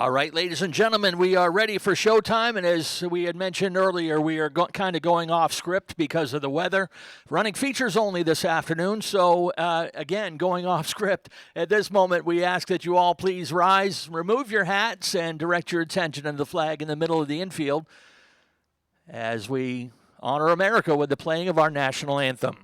All right, ladies and gentlemen, we are ready for showtime, and as we had mentioned earlier, we are kind of going off script because of the weather. Running features only this afternoon, so again, going off script. At this moment, we ask that you all please rise, remove your hats, and direct your attention to the flag in the middle of the infield as we honor America with the playing of our national anthem.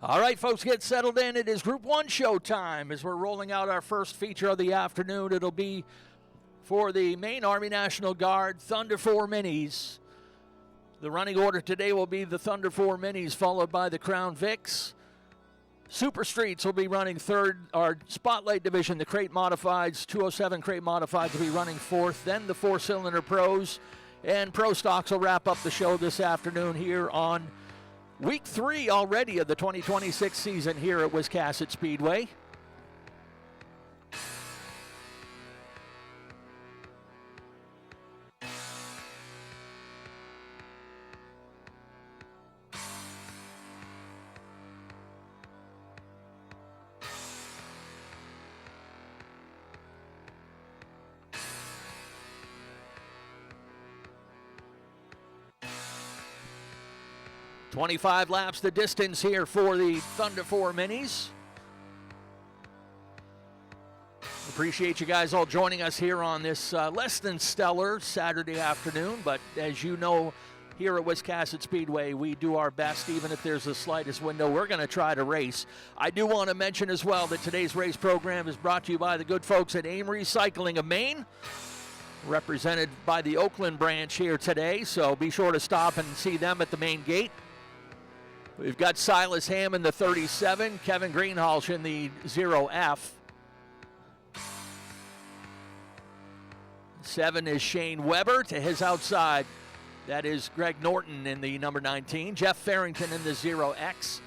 All right, folks, get settled in. It is Group 1 showtime as we're rolling out our first feature of the afternoon. It'll be for the Maine Army National Guard Thunder 4 Minis. The running order today will be the Thunder 4 Minis, followed by the Crown Vics. Super Streets will be running third. Our Spotlight Division, the Crate Modifieds, 207 Crate Modifieds will be running fourth. Then the four-cylinder Pros. And Pro Stocks will wrap up the show this afternoon here on Week 3 already of the 2026 season here at Wiscasset Speedway. .25 laps the distance here for the Thunder 4 Minis. Appreciate you guys all joining us here on this less than stellar Saturday afternoon. But as you know, here at Wiscasset Speedway, we do our best. Even if there's the slightest window, we're going to try to race. I do want to mention as well that today's race program is brought to you by the good folks at AIM Recycling of Maine, represented by the Oakland branch here today. So be sure to stop and see them at the main gate. We've got Silas Ham in the 37, Kevin Greenhalgh in the 0F. 7 is Shane Weber to his outside. That is Greg Norton in the number 19. Jeff Farrington in the 0X.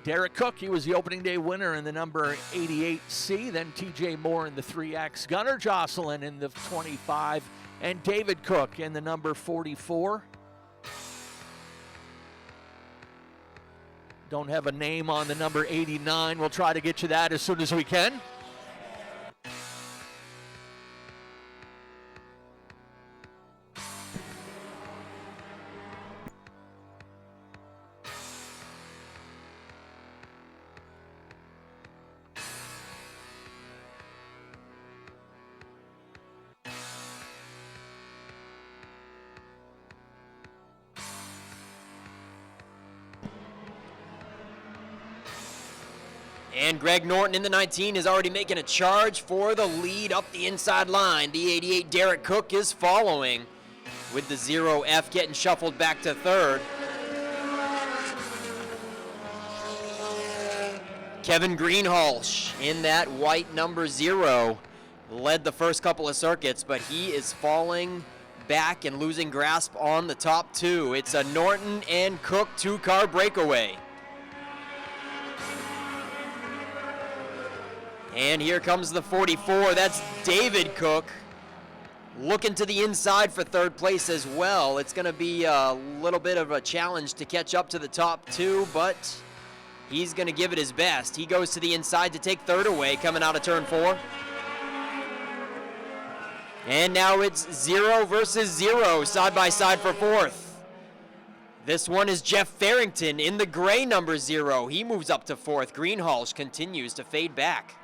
Derek Cook, he was the opening day winner in the number 88C. Then TJ Moore in the 3X. Gunnar Jocelyn in the 25. And David Cook in the number 44. Don't have a name on the number 89. We'll try to get you that as soon as we can. And Greg Norton in the 19 is already making a charge for the lead up the inside line. The 88 Derek Cook is following with the 0F getting shuffled back to third. Kevin Greenhalgh in that white number 0 led the first couple of circuits, but he is falling back and losing grasp on the top two. It's a Norton and Cook two-car breakaway. And here comes the 44. That's David Cook looking to the inside for third place as well. It's going to be a little bit of a challenge to catch up to the top two, but he's going to give it his best. He goes to the inside to take third away, coming out of turn 4. And now it's 0 versus 0, side by side for fourth. This one is Jeff Farrington in the gray number 0. He moves up to fourth. Greenhalgh continues to fade back.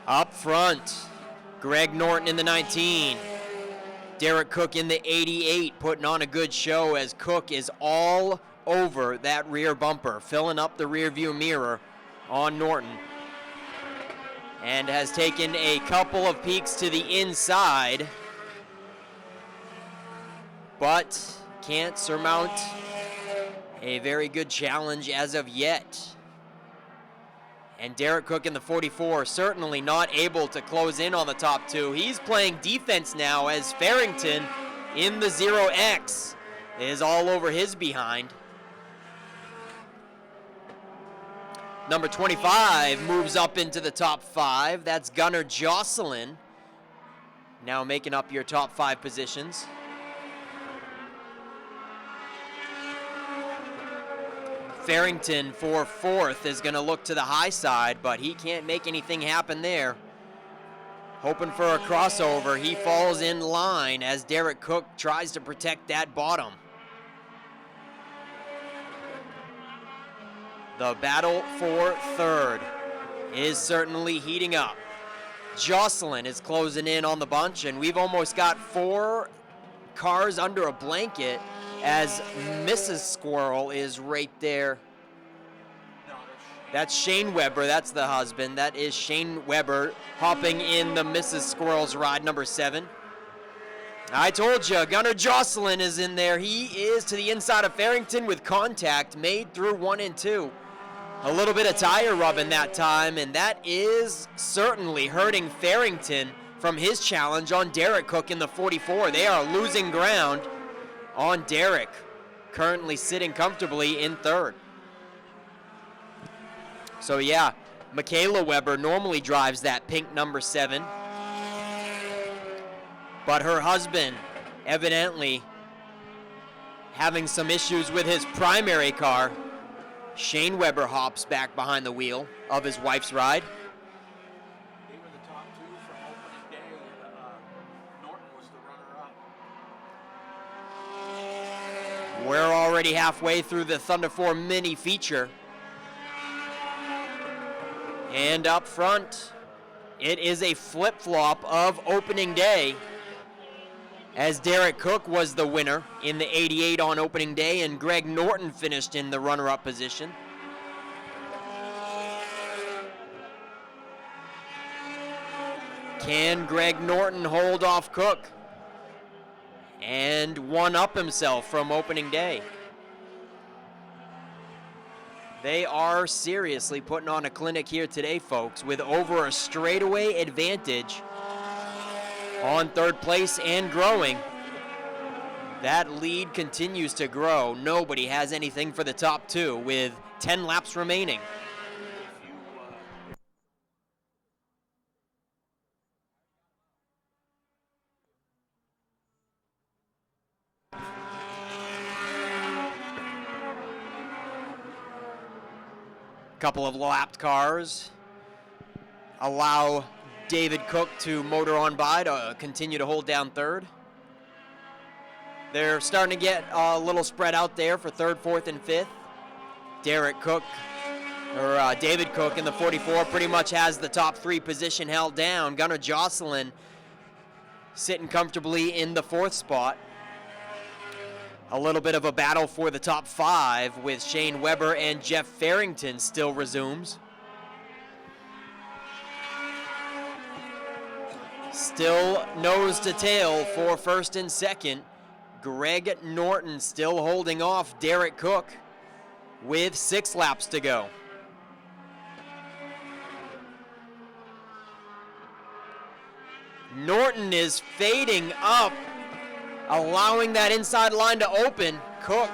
Up front, Greg Norton in the 19. Derek Cook in the 88, putting on a good show as Cook is all over that rear bumper, filling up the rear view mirror on Norton. And has taken a couple of peeks to the inside, but can't surmount a very good challenge as of yet. And Derek Cook in the 44 certainly not able to close in on the top two. He's playing defense now as Farrington in the 0X is all over his behind. Number 25 moves up into the top 5. That's Gunnar Jocelyn, now making up your top 5 positions. Farrington for fourth is going to look to the high side, but he can't make anything happen there. Hoping for a crossover. He falls in line as Derek Cook tries to protect that bottom. The battle for third is certainly heating up. Jocelyn is closing in on the bunch, and we've almost got 4 cars under a blanket as Mrs. Squirrel is right there. That's Shane Weber, that's the husband. That is Shane Weber hopping in the Mrs. Squirrel's ride, number 7. I told you, Gunnar Jocelyn is in there. He is to the inside of Farrington with contact made through 1 and 2. A little bit of tire rubbing that time, and that is certainly hurting Farrington from his challenge on Derek Cook in the 44. They are losing ground on Derek, currently sitting comfortably in third. So yeah, Michaela Weber normally drives that pink number 7. But her husband evidently having some issues with his primary car. Shane Weber hops back behind the wheel of his wife's ride. They were the top 2 from opening day, and Norton was the runner-up. We're already halfway through the Thunder 4 mini feature. And up front, it is a flip-flop of opening day, as Derek Cook was the winner in the 88 on opening day, and Greg Norton finished in the runner-up position. Can Greg Norton hold off Cook and one-up himself from opening day? They are seriously putting on a clinic here today, folks, with over a straightaway advantage on third place and growing. That lead continues to grow. Nobody has anything for the top 2 with 10 laps remaining. Couple of lapped cars allow David Cook to motor on by to continue to hold down third. They're starting to get a little spread out there for third, fourth, and fifth. David Cook in the 44 pretty much has the top 3 position held down. Gunnar Jocelyn sitting comfortably in the 4th spot. A little bit of a battle for the top 5 with Shane Weber and Jeff Farrington still resumes. Still nose to tail for first and second. Greg Norton still holding off Derek Cook with 6 laps to go. Norton is fading up, allowing that inside line to open. Cook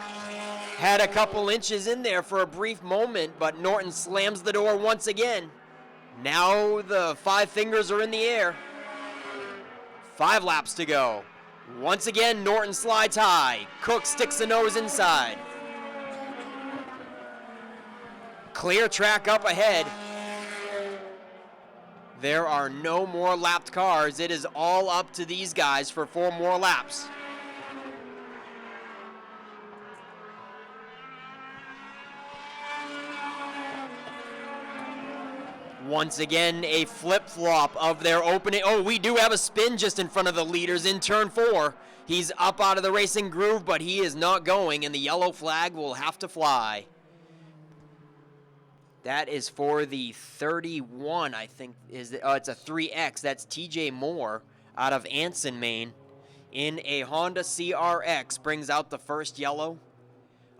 Had a couple inches in there for a brief moment, but Norton slams the door once again. Now the 5 fingers are in the air. 5 laps to go. Once again, Norton slides high. Cook sticks the nose inside. Clear track up ahead. There are no more lapped cars. It is all up to these guys for 4 more laps. Once again, a flip-flop of their opening. Oh, we do have a spin just in front of the leaders in turn 4. He's up out of the racing groove, but he is not going, and the yellow flag will have to fly. That is for the 31, I think. It's a 3X. That's TJ Moore out of Anson, Maine, in a Honda CRX. Brings out the first yellow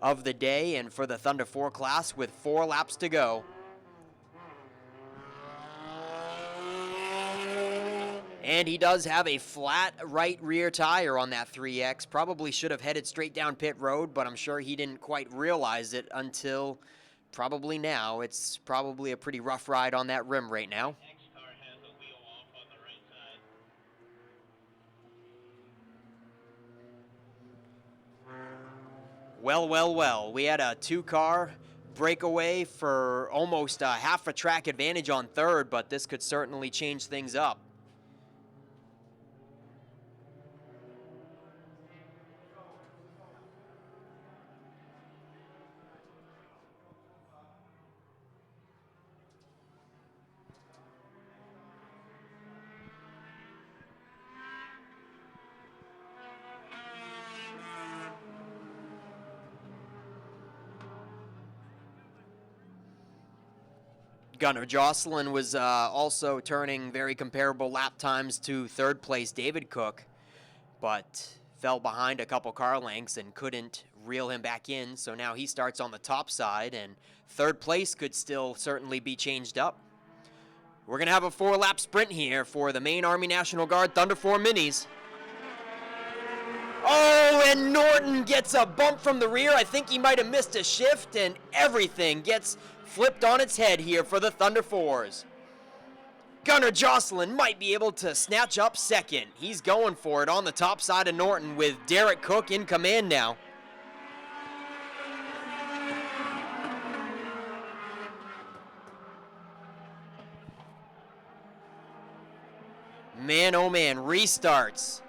of the day, and for the Thunder 4 class with 4 laps to go. And he does have a flat right rear tire on that 3X. Probably should have headed straight down pit road, but I'm sure he didn't quite realize it until probably now. It's probably a pretty rough ride on that rim right now. Next car has a wheel off on the right side. Well. We had a 2-car breakaway for almost half a track advantage on third, but this could certainly change things up. Gunnar Jocelyn was also turning very comparable lap times to third place David Cook, but fell behind a couple car lengths and couldn't reel him back in, so now he starts on the top side, and third place could still certainly be changed up. We're going to have a 4-lap sprint here for the Maine Army National Guard Thunder 4 Minis. Oh, and Norton gets a bump from the rear. I think he might have missed a shift, and everything gets flipped on its head here for the Thunder 4s. Gunnar Jocelyn might be able to snatch up second. He's going for it on the top side of Norton with Derek Cook in command now. Man, oh man, restarts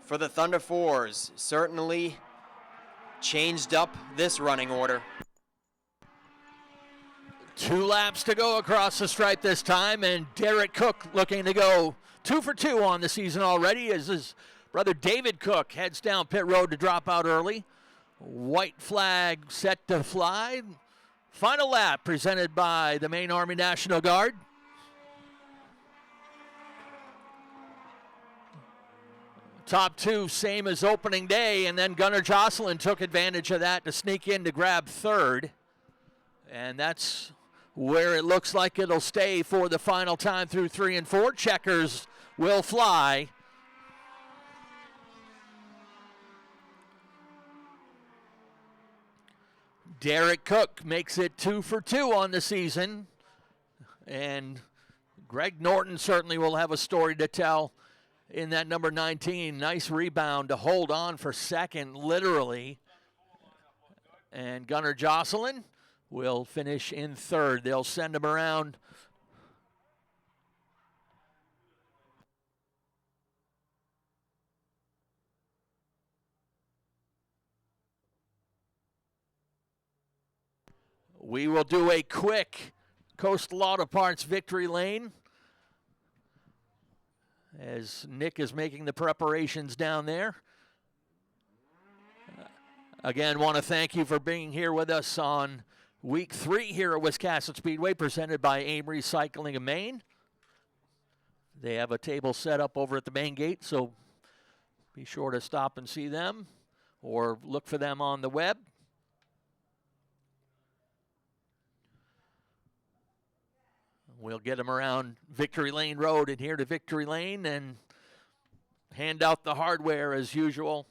for the Thunder 4s. Certainly changed up this running order. 2 laps to go across the stripe this time, and Derek Cook looking to go 2 for 2 on the season already as his brother David Cook heads down pit road to drop out early. White flag set to fly. Final lap presented by the Maine Army National Guard. Top 2, same as opening day, and then Gunnar Jocelyn took advantage of that to sneak in to grab third. And that's where it looks like it'll stay for the final time through 3 and 4. Checkers will fly. Derek Cook makes it 2 for 2 on the season. And Greg Norton certainly will have a story to tell in that number 19. Nice rebound to hold on for second, literally. And Gunnar Jocelyn will finish in third. They'll send him around. We will do a quick Coastal Auto Parts victory lane as Nick is making the preparations down there. Again, want to thank you for being here with us on Week 3 here at Wiscasset Speedway, presented by AIM Recycling of Maine. They have a table set up over at the main gate, so be sure to stop and see them or look for them on the web. We'll get them around Victory Lane Road and here to Victory Lane and hand out the hardware as usual.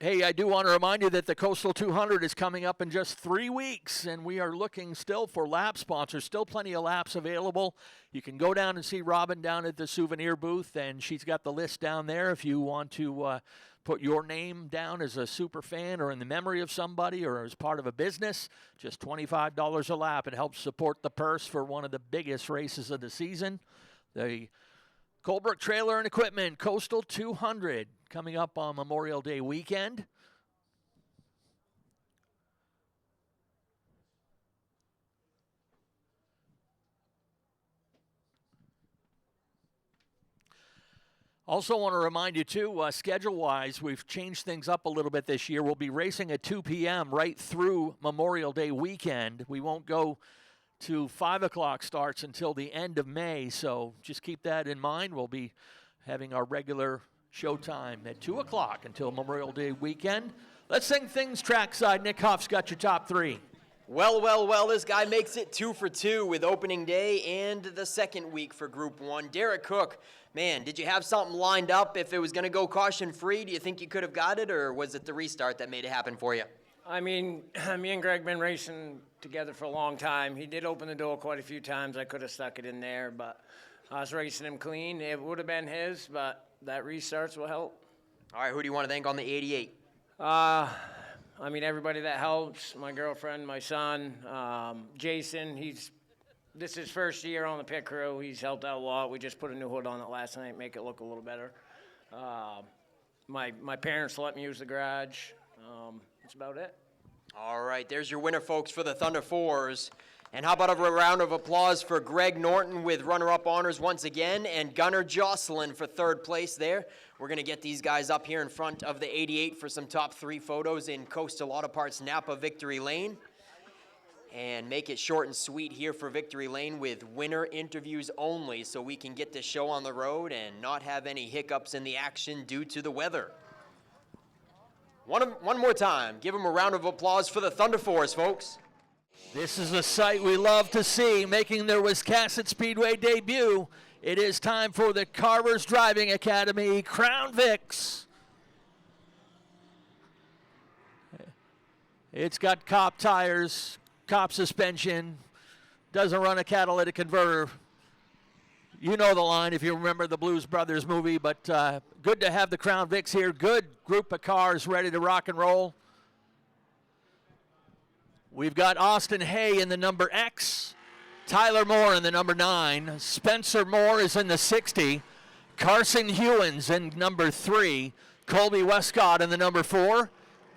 Hey, I do want to remind you that the Coastal 200 is coming up in just 3 weeks, and we are looking still for lap sponsors. Still plenty of laps available. You can go down and see Robin down at the souvenir booth, and she's got the list down there if you want to put your name down as a super fan or in the memory of somebody or as part of a business. Just $25 a lap. It helps support the purse for one of the biggest races of the season. The Colebrook Trailer and Equipment Coastal 200 coming up on Memorial Day weekend. Also want to remind you, too, schedule-wise, we've changed things up a little bit this year. We'll be racing at 2 p.m. right through Memorial Day weekend. We won't go to 5 o'clock starts until the end of May, so just keep that in mind. We'll be having our regular showtime at 2 o'clock until Memorial Day weekend. Let's sing things trackside. Nick Huff's got your top three. Well, this guy makes it 2 for 2 with opening day and the second week for Group 1. Derek Cook, man, did you have something lined up if it was going to go caution-free? Do you think you could have got it, or was it the restart that made it happen for you? I mean, me and Greg been racing together for a long time. He did open the door quite a few times. I could have stuck it in there, but I was racing him clean. It would have been his, but that restarts will help. All right, who do you want to thank on the 88? I mean, everybody that helps, my girlfriend, my son, Jason, this is his first year on the pit crew. He's helped out a lot. We just put a new hood on it last night, make it look a little better. My parents let me use the garage. That's about it. All right, there's your winner, folks, for the Thunder 4s. And how about a round of applause for Greg Norton with runner-up honors once again, and Gunnar Jocelyn for third place there. We're going to get these guys up here in front of the 88 for some top 3 photos in Coastal Auto Parts Napa Victory Lane. And make it short and sweet here for Victory Lane with winner interviews only, so we can get the show on the road and not have any hiccups in the action due to the weather. One more time, give them a round of applause for the Thunder 4s, folks. This is a sight we love to see, making their Wiscasset Speedway debut. It is time for the Carver's Driving Academy Crown Vics. It's got cop tires, cop suspension, doesn't run a catalytic converter. You know the line if you remember the Blues Brothers movie, but good to have the Crown Vics here. Good group of cars ready to rock and roll. We've got Austin Hay in the number X, Tyler Moore in the number 9, Spencer Moore is in the 60, Carson Hewins in number 3, Colby Westcott in the number 4,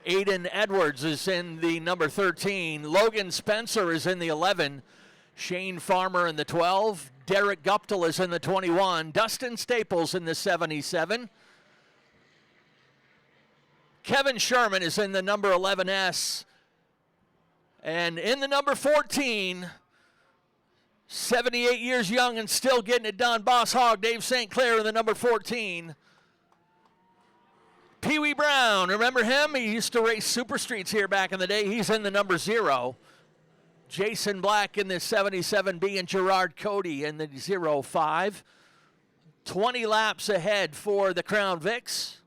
Aiden Edwards is in the number 13, Logan Spencer is in the 11, Shane Farmer in the 12, Derek Guptill is in the 21, Dustin Staples in the 77, Kevin Sherman is in the number 11S, and in the number 14, 78 years young and still getting it done, Boss Hog Dave St. Clair in the number 14. Pee Wee Brown, remember him? He used to race Super Streets here back in the day. He's in the number 0. Jason Black in the 77B and Gerard Cody in the 05. 20 laps ahead for the Crown Vics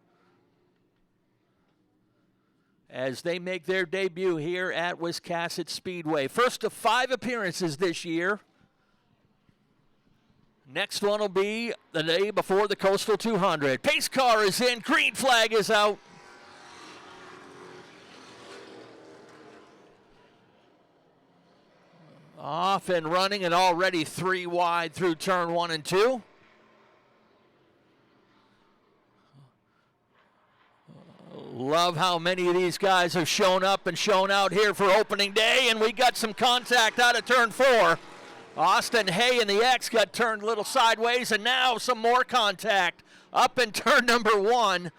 as they make their debut here at Wiscasset Speedway. First of 5 appearances this year. Next one will be the day before the Coastal 200. Pace car is in, green flag is out. Off and running and already 3 wide through turn 1 and 2. Love how many of these guys have shown up and shown out here for opening day, and we got some contact out of turn 4. Austin Hay in the X got turned a little sideways, and now some more contact up in turn number 1.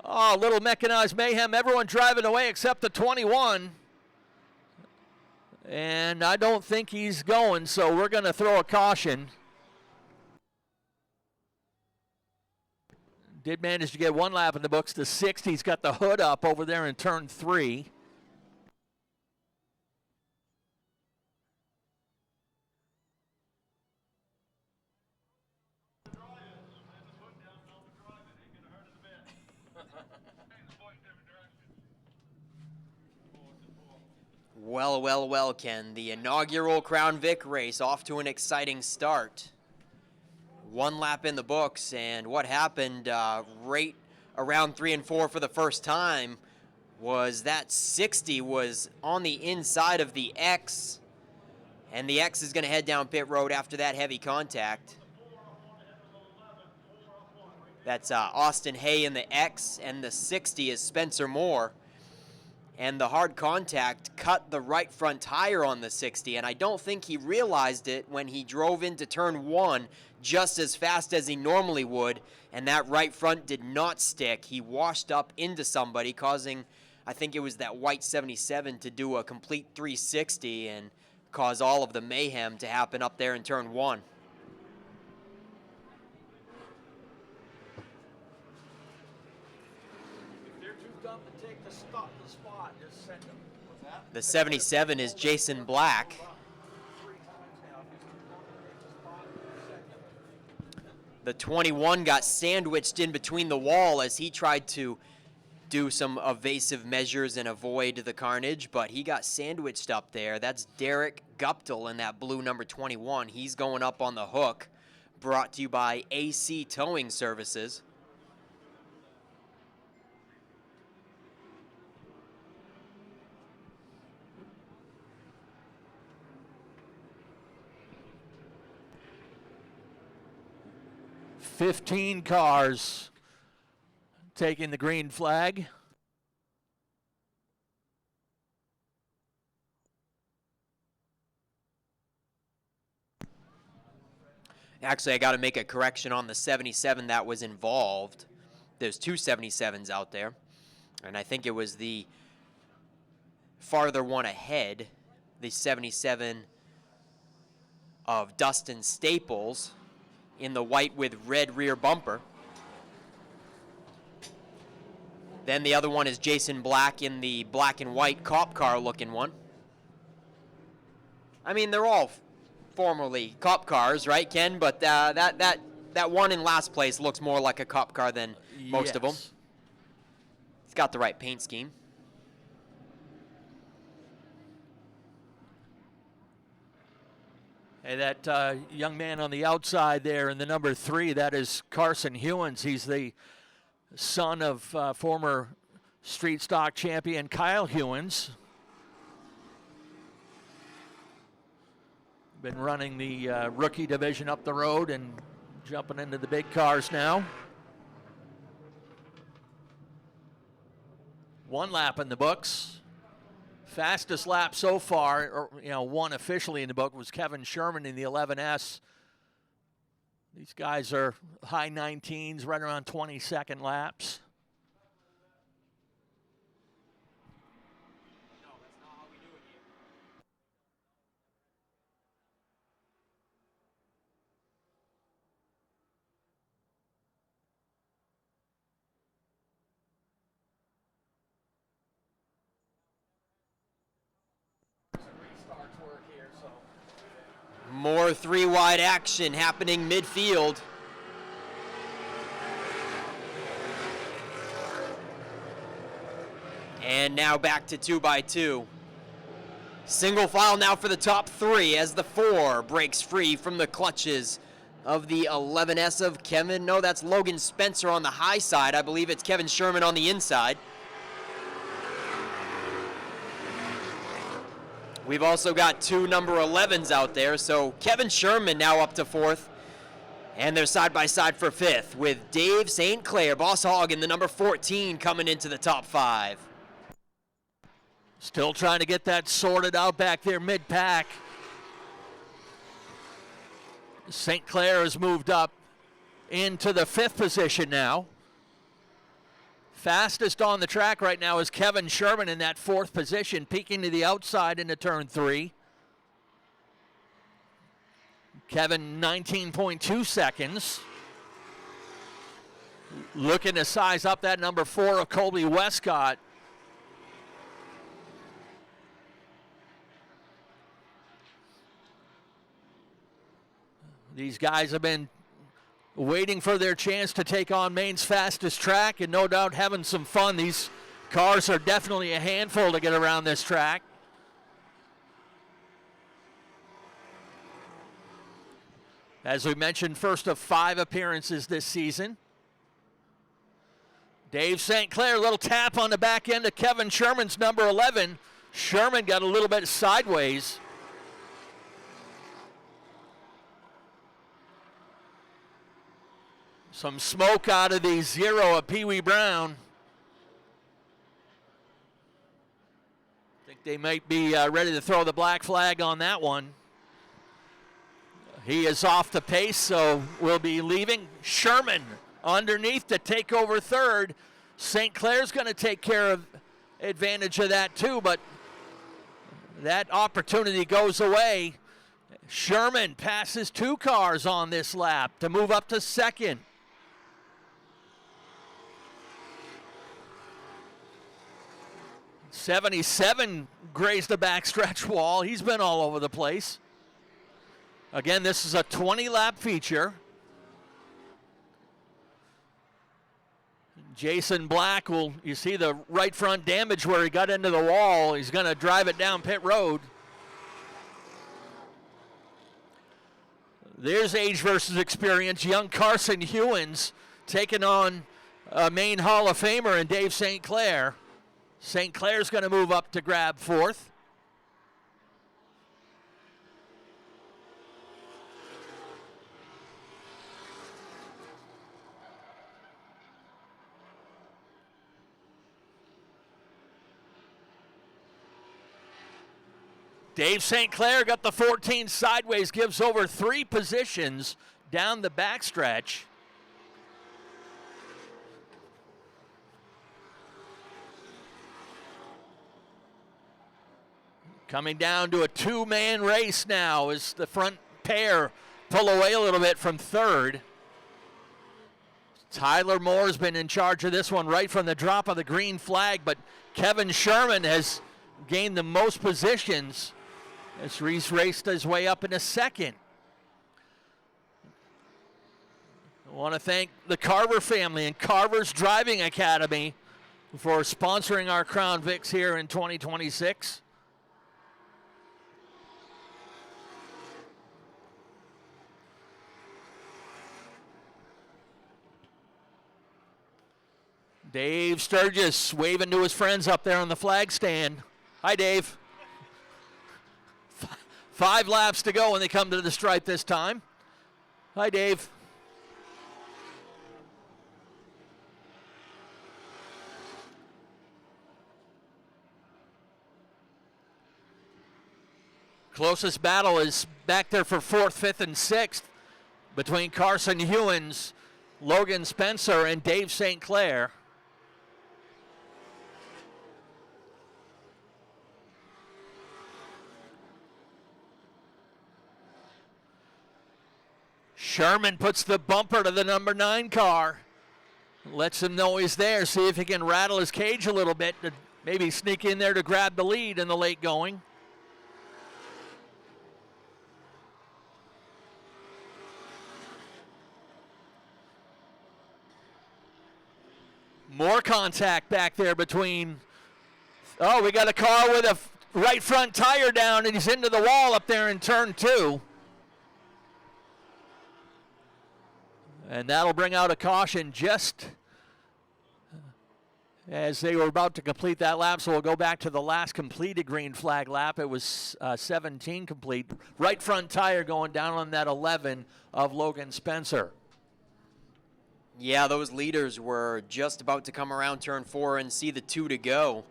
Oh, little mechanized mayhem. Everyone driving away except the 21. And I don't think he's going, so we're going to throw a caution. Did manage to get 1 lap in the books to 6th. He's got the hood up over there in turn 3. Well, well, well, Ken. The inaugural Crown Vic race off to an exciting start. One lap in the books, and what happened right around 3 and 4 for the first time was that 60 was on the inside of the X, and the X is going to head down pit road after that heavy contact. That's Austin Hay in the X, and the 60 is Spencer Moore. And the hard contact cut the right front tire on the 60, and I don't think he realized it when he drove into turn 1 just as fast as he normally would, and that right front did not stick. He washed up into somebody, causing, I think it was that white 77 to do a complete 360 and cause all of the mayhem to happen up there in turn 1. The 77 is Jason Black. The 21 got sandwiched in between the wall as he tried to do some evasive measures and avoid the carnage, but he got sandwiched up there. That's Derek Guptill in that blue number 21. He's going up on the hook, brought to you by AC Towing Services. "15 cars taking the green flag. Actually, I got to make a correction on the 77 that was involved. There's two 77s out there, and I think it was the farther one ahead, the 77 of Dustin Staples in the white with red rear bumper. Then the other one is Jason Black in the black and white cop car looking one. I mean, they're all formerly cop cars, right, Ken? But that one in last place looks more like a cop car than most of them. It's got the right paint scheme. Hey, that young man on the outside there in the number 3, that is Carson Hewins. He's the son of former street stock champion Kyle Hewins. Been running the rookie division up the road and jumping into the big cars now. One lap in the books. Fastest lap so far, or one officially in the book, was Kevin Sherman in the 11S. These guys are high 19s, right around 20-second laps. More three-wide action happening midfield. And now back to 2x2. Single file now for the top 3 as the 4 breaks free from the clutches of the 11S of Kevin. No, that's Logan Spencer on the high side. I believe it's Kevin Sherman on the inside. We've also got 2 number 11s out there, so Kevin Sherman now up to 4th. And they're side by side for 5th with Dave St. Clair, Boss Hogg in the number 14 coming into the top 5. Still trying to get that sorted out back there mid-pack. St. Clair has moved up into the 5th position now. Fastest on the track right now is Kevin Sherman in that 4th position, peeking to the outside into turn 3. Kevin, 19.2 seconds. Looking to size up that number 4 of Colby Westcott. These guys have been waiting for their chance to take on Maine's fastest track and no doubt having some fun. These cars are definitely a handful to get around this track. As we mentioned, first of 5 appearances this season. Dave St. Clair, little tap on the back end of Kevin Sherman's number 11. Sherman got a little bit sideways. Some smoke out of the 0 of Pee Wee Brown. I think they might be ready to throw the black flag on that one. He is off the pace, so we'll be leaving. Sherman underneath to take over third. St. Clair's going to take care of advantage of that too, but that opportunity goes away. Sherman passes 2 cars on this lap to move up to second. '77 grazed the backstretch wall. He's been all over the place. Again, this is a 20-lap feature. Jason Black you see the right front damage where he got into the wall. He's going to drive it down pit road. There's age versus experience. Young Carson Hewins taking on a Maine Hall of Famer and Dave St. Clair. St. Clair's going to move up to grab 4th. Dave St. Clair got the 14 sideways, gives over 3 positions down the backstretch. Coming down to a 2-man race now as the front pair pull away a little bit from third. Tyler Moore's been in charge of this one right from the drop of the green flag, but Kevin Sherman has gained the most positions as he's raced his way up into second. I want to thank the Carver family and Carver's Driving Academy for sponsoring our Crown Vics here in 2026. Dave Sturgis waving to his friends up there on the flag stand. Hi, Dave. 5 laps to go when they come to the stripe this time. Hi, Dave. Closest battle is back there for 4th, 5th, and 6th between Carson Hewins, Logan Spencer, and Dave St. Clair. Sherman puts the bumper to the number 9 car. Lets him know he's there. See if he can rattle his cage a little bit to maybe sneak in there to grab the lead in the late going. More contact back there between. Oh, we got a car with a right front tire down, and he's into the wall up there in turn 2. And that'll bring out a caution just as they were about to complete that lap. So we'll go back to the last completed green flag lap. It was 17 complete. Right front tire going down on that 11 of Logan Spencer. Yeah, those leaders were just about to come around turn 4 and see the 2 to go.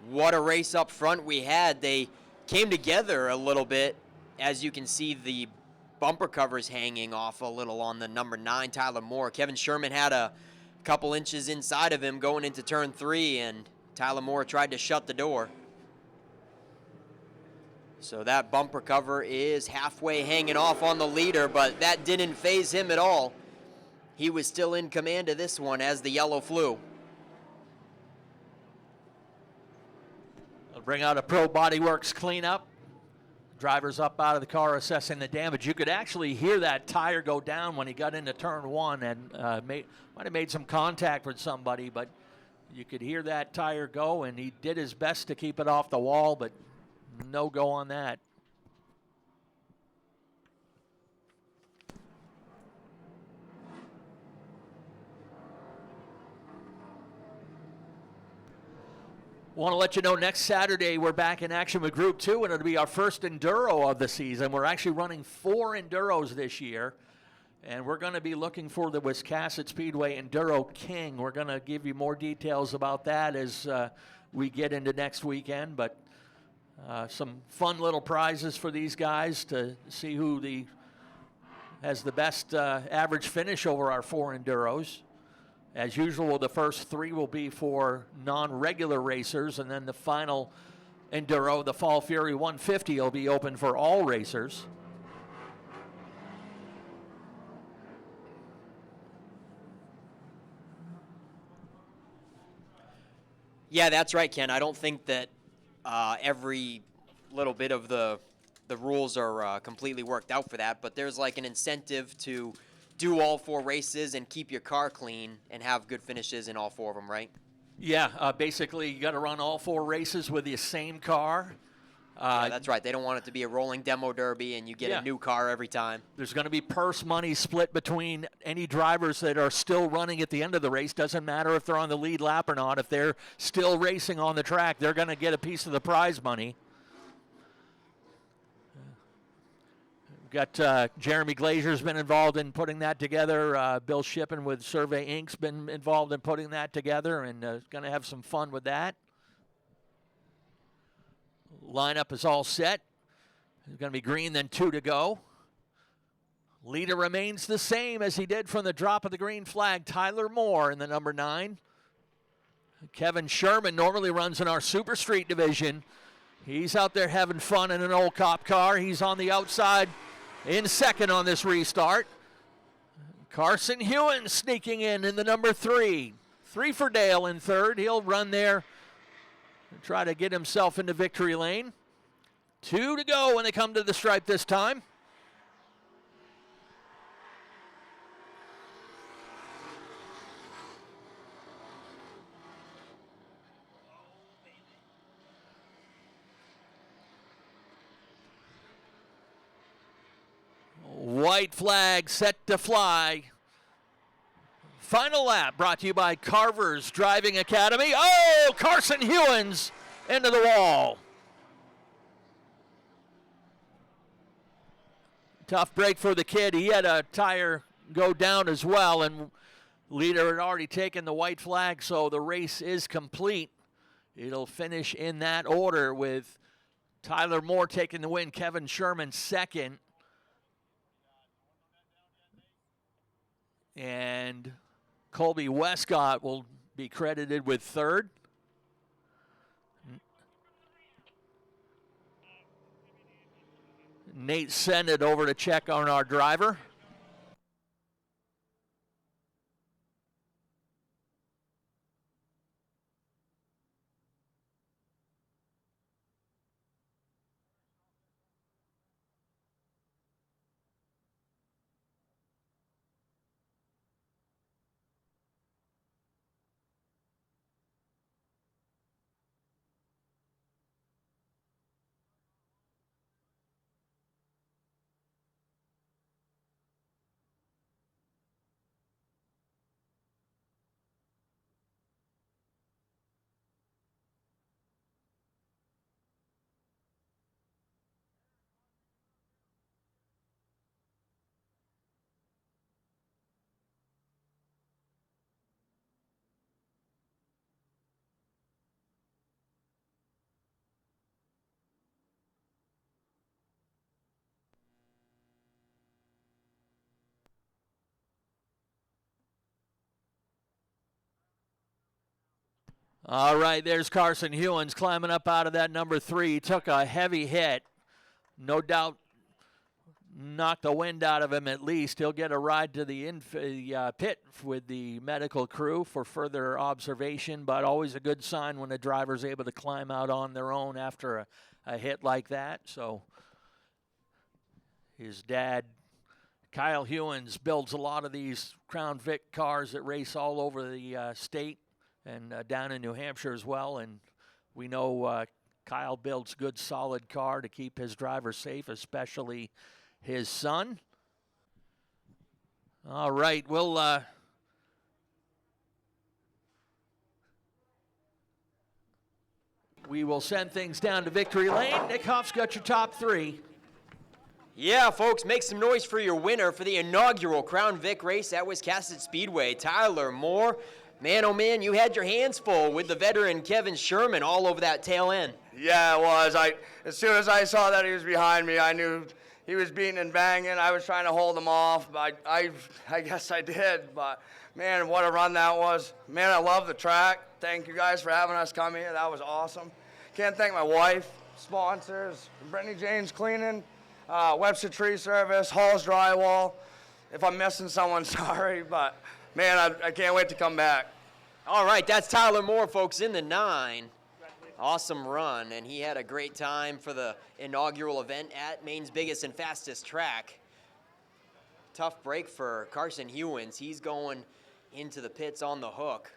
What a race up front we had. They came together a little bit. As you can see, the bumper covers hanging off a little on the number 9, Tyler Moore. Kevin Sherman had a couple inches inside of him going into turn 3, and Tyler Moore tried to shut the door. So that bumper cover is halfway hanging off on the leader, but that didn't faze him at all. He was still in command of this one as the yellow flew. They'll bring out a Pro Bodyworks cleanup. Drivers up out of the car assessing the damage. You could actually hear that tire go down when he got into turn 1 and might have made some contact with somebody, but you could hear that tire go, and he did his best to keep it off the wall, but no go on that. Want to let you know next Saturday we're back in action with Group 2, and it'll be our first Enduro of the season. We're actually running 4 Enduros this year, and we're going to be looking for the Wiscasset Speedway Enduro King. We're going to give you more details about that as we get into next weekend, but some fun little prizes for these guys to see who has the best average finish over our 4 Enduros. As usual, the first 3 will be for non-regular racers, and then the final Enduro, the Fall Fury 150, will be open for all racers. Yeah, that's right, Ken. I don't think that every little bit of the rules are completely worked out for that, but there's like an incentive to do all 4 races and keep your car clean and have good finishes in all 4 of them, right? Yeah, basically you got to run all 4 races with the same car. Yeah, that's right. They don't want it to be a rolling demo derby and you get a new car every time. There's going to be purse money split between any drivers that are still running at the end of the race. Doesn't matter if they're on the lead lap or not. If they're still racing on the track, they're going to get a piece of the prize money. We've got Jeremy Glazier's been involved in putting that together. Bill Shippen with Survey Inc.'s been involved in putting that together, and going to have some fun with that. Lineup is all set. It's going to be green, then 2 to go. Leader remains the same as he did from the drop of the green flag. Tyler Moore in the number 9. Kevin Sherman normally runs in our Super Street division. He's out there having fun in an old cop car. He's on the outside in second on this restart. Carson Hewen sneaking in the number 3. 3 for Dale in third. He'll run there and try to get himself into victory lane. 2 to go when they come to the stripe this time. White flag set to fly. Final lap brought to you by Carver's Driving Academy. Oh, Carson Hewens into the wall. Tough break for the kid. He had a tire go down as well, and leader had already taken the white flag, so the race is complete. It'll finish in that order with Tyler Moore taking the win, Kevin Sherman second, and Colby Westcott will be credited with third. Nate sent it over to check on our driver. All right, there's Carson Hewens climbing up out of that number 3. He took a heavy hit. No doubt knocked the wind out of him at least. He'll get a ride to the pit with the medical crew for further observation, but always a good sign when a driver's able to climb out on their own after a hit like that. So his dad, Kyle Hewens, builds a lot of these Crown Vic cars that race all over the state and down in New Hampshire as well. And we know Kyle builds good, solid car to keep his drivers safe, especially his son. All right, we'll we will send things down to victory lane. Nick Huff's got your top three. Yeah, folks, make some noise for your winner for the inaugural Crown Vic race at Wiscasset Speedway, Tyler Moore. Man, oh man, you had your hands full with the veteran Kevin Sherman all over that tail end. Yeah, it was. As soon as I saw that he was behind me, I knew he was beating and banging. I was trying to hold him off, but I guess I did. But, man, what a run that was. Man, I love the track. Thank you guys for having us come here. That was awesome. Can't thank my wife, sponsors, Brittany James Cleaning, Webster Tree Service, Hall's Drywall. If I'm missing someone, sorry, but, man, I can't wait to come back. All right, that's Tyler Moore, folks, in the 9. Awesome run, and he had a great time for the inaugural event at Maine's biggest and fastest track. Tough break for Carson Hewins. He's going into the pits on the hook.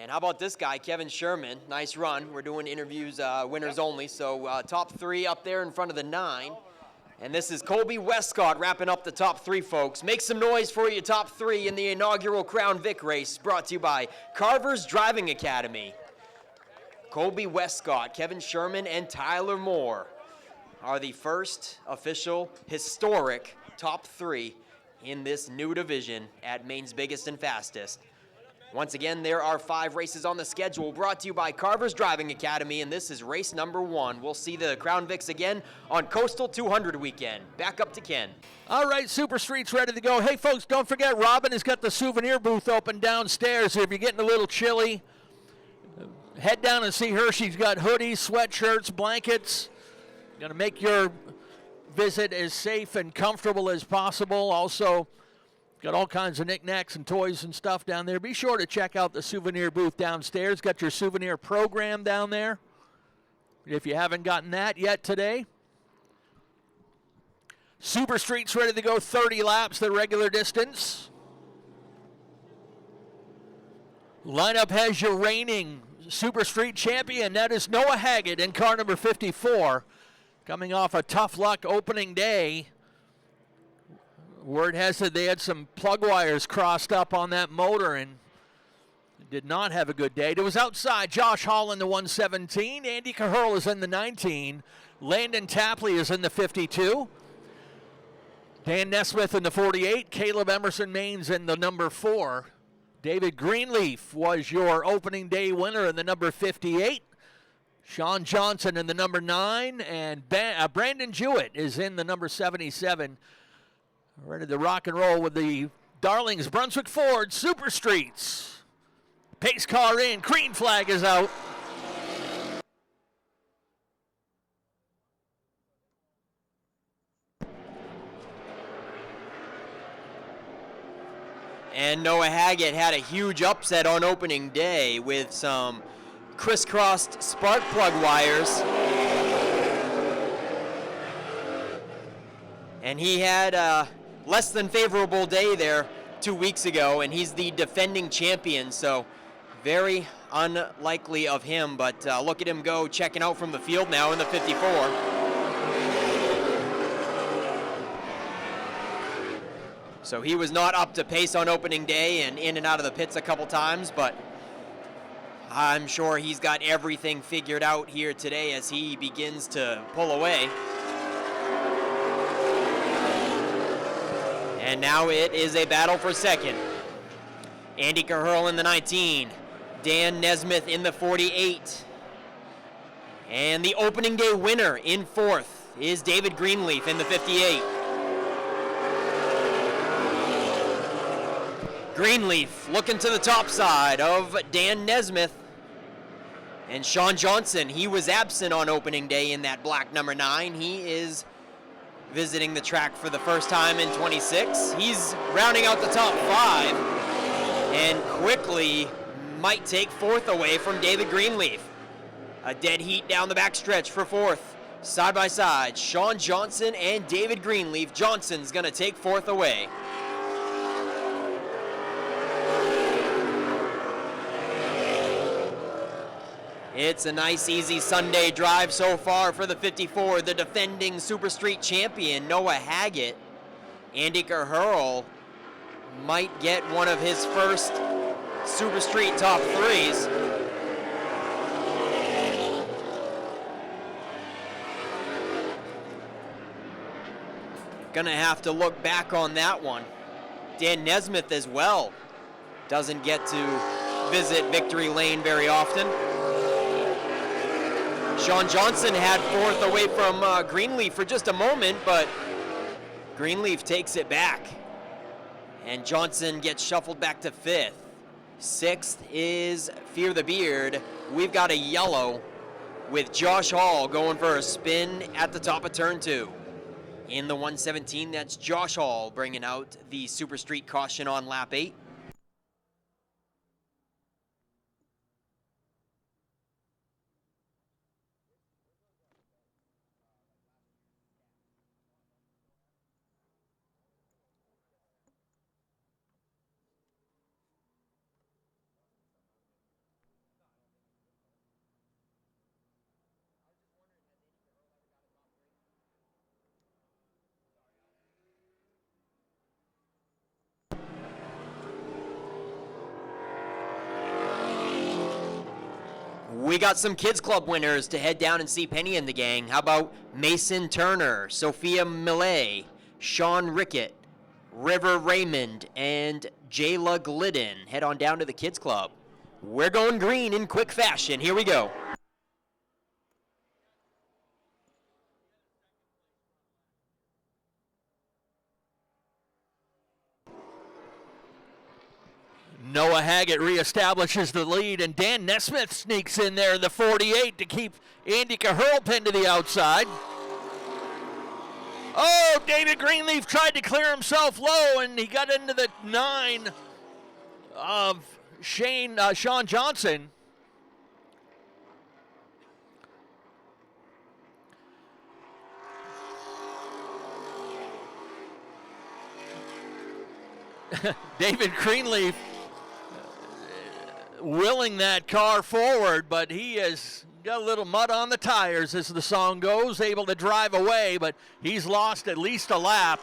And how about this guy, Kevin Sherman? Nice run. We're doing interviews, winners only, so top 3 up there in front of the 9. And this is Colby Westcott wrapping up the top 3, folks. Make some noise for your top 3 in the inaugural Crown Vic race, brought to you by Carver's Driving Academy. Colby Westcott, Kevin Sherman, and Tyler Moore are the first official historic top 3 in this new division at Maine's biggest and fastest. Once again, there are 5 races on the schedule, brought to you by Carver's Driving Academy, and this is race number 1. We'll see the Crown Vics again on Coastal 200 weekend. Back up to Ken. All right, Super Street's ready to go. Hey, folks, don't forget, Robin has got the souvenir booth open downstairs. If you're getting a little chilly, head down and see her. She's got hoodies, sweatshirts, blankets. Going to make your visit as safe and comfortable as possible. Also, got all kinds of knickknacks and toys and stuff down there. Be sure to check out the souvenir booth downstairs. Got your souvenir program down there, if you haven't gotten that yet today. Super Street's ready to go 30 laps, the regular distance. Lineup has your reigning Super Street champion. That is Noah Haggett in car number 54. Coming off a tough luck opening day. Word has it they had some plug wires crossed up on that motor and did not have a good day. It was outside. Josh Hall in the 117. Andy Caherl is in the 19. Landon Tapley is in the 52. Dan Nesmith in the 48. Caleb Emerson Maines in the number 4. David Greenleaf was your opening day winner in the number 58. Sean Johnson in the number 9. And Brandon Jewett is in the number 77. Ready to rock and roll with the Darlings Brunswick Ford Super Streets. Pace car in. Green flag is out. And Noah Haggett had a huge upset on opening day with some crisscrossed spark plug wires. And he had a less than favorable day there 2 weeks ago, and he's the defending champion, so very unlikely of him, but look at him go checking out from the field now in the 54. So he was not up to pace on opening day and in and out of the pits a couple times, but I'm sure he's got everything figured out here today as he begins to pull away. And now it is a battle for second. Andy Caherl in the 19, Dan Nesmith in the 48. And the opening day winner in 4th is David Greenleaf in the 58. Greenleaf looking to the top side of Dan Nesmith. And Sean Johnson, he was absent on opening day in that black number 9. He is visiting the track for the first time in 26. He's rounding out the top 5 and quickly might take 4th away from David Greenleaf. A dead heat down the backstretch for 4th. Side by side, Sean Johnson and David Greenleaf. Johnson's gonna take 4th away. It's a nice, easy Sunday drive so far for the 54, the defending Super Street champion, Noah Haggett. Andy Caherl might get one of his first Super Street top 3s. Gonna have to look back on that one. Dan Nesmith as well. Doesn't get to visit victory lane very often. Sean Johnson had fourth away from Greenleaf for just a moment, but Greenleaf takes it back. And Johnson gets shuffled back to fifth. Sixth is Fear the Beard. We've got a yellow with Josh Hall going for a spin at the top of turn 2. In the 117, that's Josh Hall bringing out the Super Street caution on lap 8. We got some Kids Club winners to head down and see Penny and the gang. How about Mason Turner, Sophia Millet, Sean Rickett, River Raymond, and Jayla Glidden? Head on down to the Kids Club. We're going green in quick fashion. Here we go. Noah Haggett reestablishes the lead, and Dan Nesmith sneaks in there in the 48 to keep Andy Caherl pinned to the outside. Oh, David Greenleaf tried to clear himself low, and he got into the 9 of Sean Johnson. David Greenleaf willing that car forward, but he has got a little mud on the tires as the song goes, able to drive away, but he's lost at least a lap.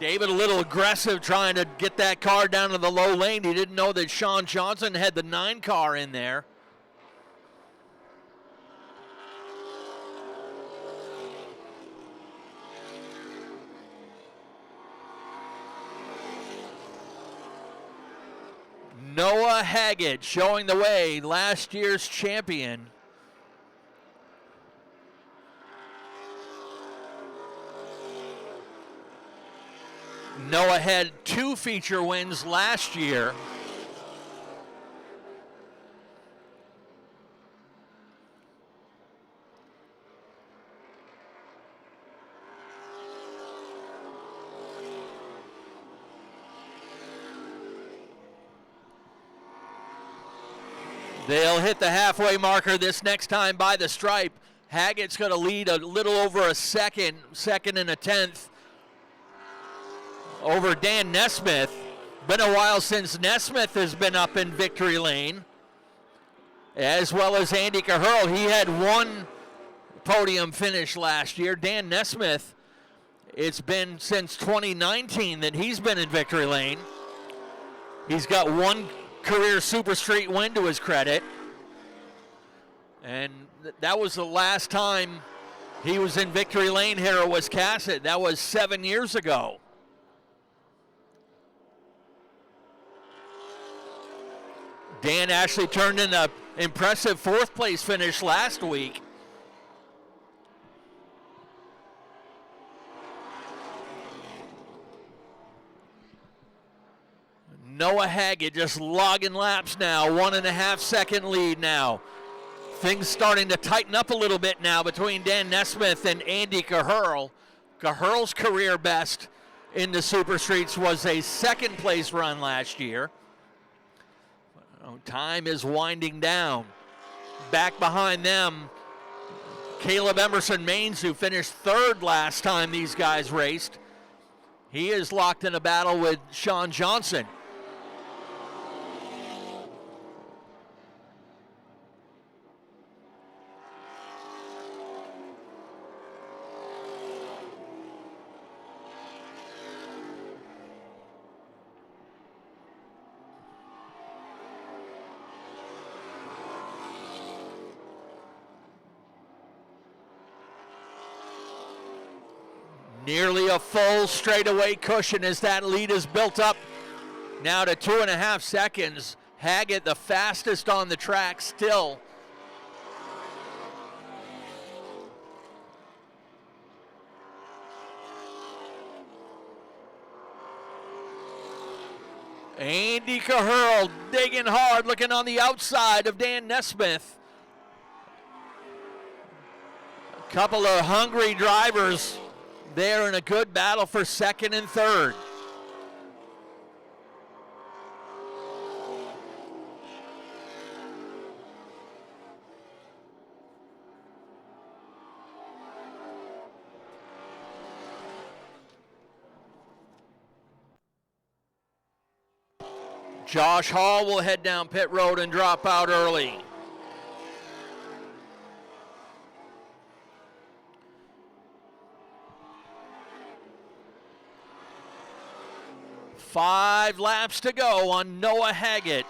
David a little aggressive trying to get that car down to the low lane. He didn't know that Sean Johnson had the 9 car in there. Noah Haggett showing the way, last year's champion. Noah had 2 feature wins last year. They'll hit the halfway marker this next time by the stripe. Haggett's going to lead a little over a second and a tenth over Dan Nesmith. Been a while since Nesmith has been up in victory lane, as well as Andy Caherl. He had 1 podium finish last year. Dan Nesmith, it's been since 2019 that he's been in victory lane. He's got 1 career Super Street win to his credit, and that was the last time he was in victory lane here at Wiscasset. That was 7 years ago. Dan actually turned in an impressive 4th place finish last week. Noah Haggett just logging laps now, 1.5 second lead now. Things starting to tighten up a little bit now between Dan Nesmith and Andy Caherl. Caherl's career best in the Super Streets was a 2nd place run last year. Time is winding down. Back behind them, Caleb Emerson Maines, who finished 3rd last time these guys raced. He is locked in a battle with Sean Johnson. Nearly a full straightaway cushion as that lead is built up now to 2.5 seconds. Haggett the fastest on the track still. Andy Caherl digging hard, looking on the outside of Dan Nesmith. A couple of hungry drivers there in a good battle for second and third. Josh Hall will head down pit road and drop out early. Five laps to go on Noah Haggett.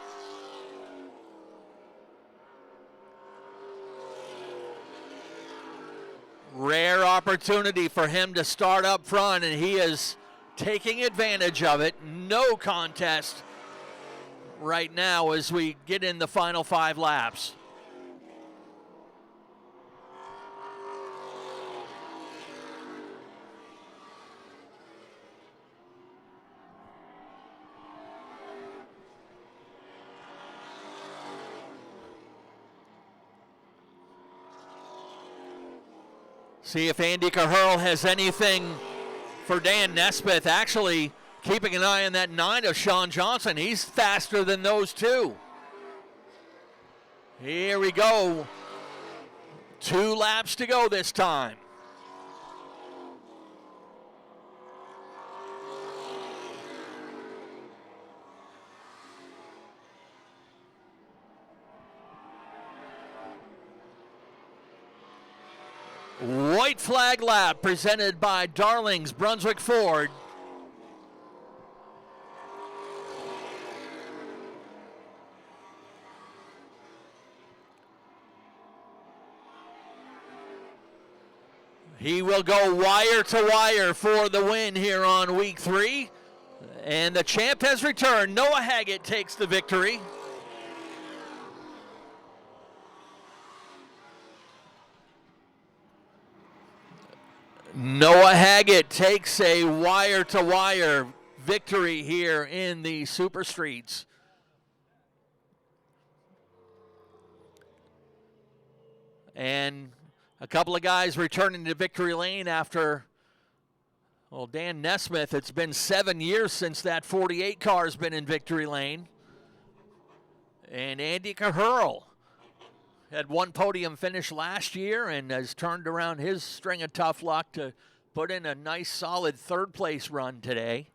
Rare opportunity for him to start up front, and he is taking advantage of it. No contest right now as we get in the final 5 laps. See if Andy Caherl has anything for Dan Nesmith. Actually, keeping an eye on that 9 of Sean Johnson. He's faster than those two. Here we go. 2 laps to go this time. White flag lap presented by Darlings Brunswick Ford. He will go wire to wire for the win here on week 3. And the champ has returned. Noah Haggett takes the victory. Noah Haggett takes a wire-to-wire victory here in the Super Streets. And a couple of guys returning to victory lane after, well, Dan Nesmith, it's been 7 years since that 48 car has been in victory lane. And Andy Caherl had one podium finish last year and has turned around his string of tough luck to put in a nice solid 3rd place run today.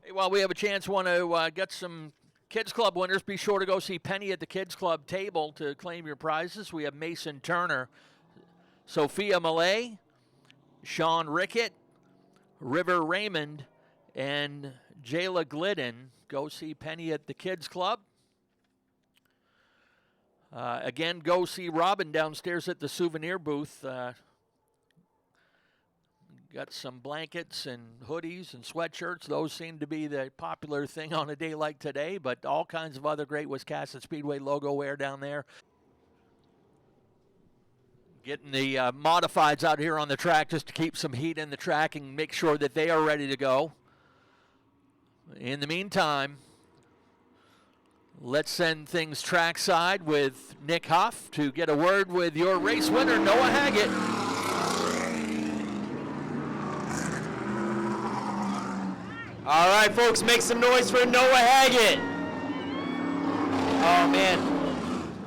Hey, while we have a chance, want to get some Kids Club winners, be sure to go see Penny at the Kids Club table to claim your prizes. We have Mason Turner, Sophia Malay, Sean Rickett, River Raymond, and Jayla Glidden. Go see Penny at the Kids Club. Again, go see Robin downstairs at the souvenir booth. Got some blankets and hoodies and sweatshirts. Those seem to be the popular thing on a day like today, but all kinds of other great Wiscasset Speedway logo wear down there. Getting the modifieds out here on the track just to keep some heat in the track and make sure that they are ready to go. In the meantime, let's send things trackside with Nick Huff to get a word with your race winner, Noah Haggett. All right, folks, make some noise for Noah Haggett. Oh, man.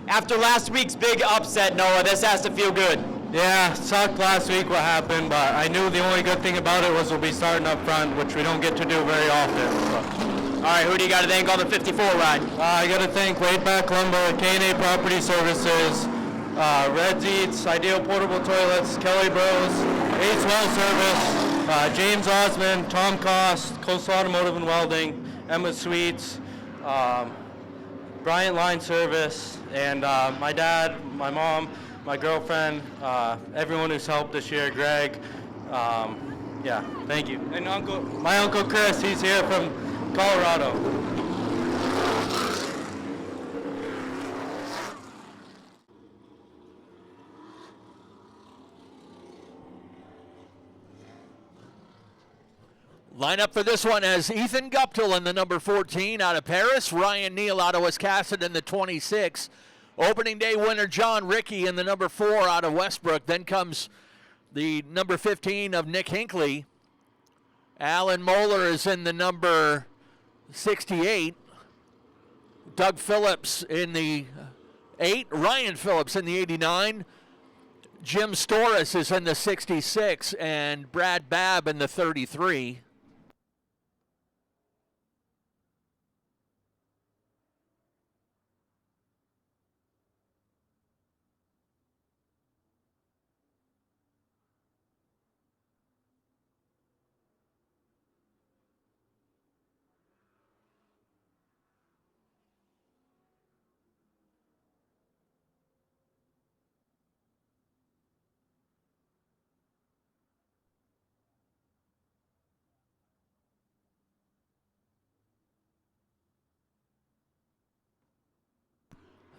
After last week's big upset, Noah, this has to feel good. Yeah, sucked last week what happened, but I knew the only good thing about it was we'll be starting up front, which we don't get to do very often. All right, who do you got to thank on the 54 ride? I got to thank Laid Back Lumber, K&A Property Services, Red's Eats, Ideal Portable Toilets, Kelly Bros, Ace Well Service, James Osmond, Tom Cost, Coastal Automotive and Welding, Emma Sweets, Bryant Line Service, and my dad, my mom, my girlfriend, everyone who's helped this year, Greg. Yeah, thank you. And my uncle Chris, he's here from Colorado. Lineup for this one has Ethan Guptill in the number 14 out of Paris, Ryan Neal out of Wiscasset in the 26. Opening day winner John Rickey in the number 4 out of Westbrook. Then comes the number 15 of Nick Hinckley. Alan Moeller is in the number 68. Doug Phillips in the 8. Ryan Phillips in the 89. Jim Storis is in the 66. And Brad Babb in the 33.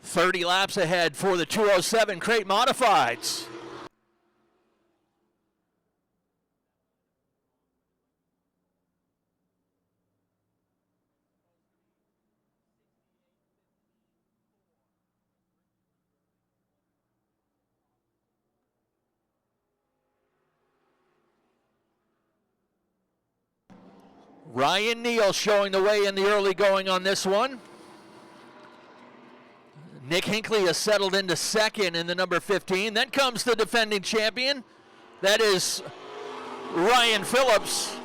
.30 laps ahead for the 207 crate modifieds. Ryan Neal showing the way in the early going on this one. Nick Hinckley has settled into second in the number 15. Then comes the defending champion. That is Ryan Phillips.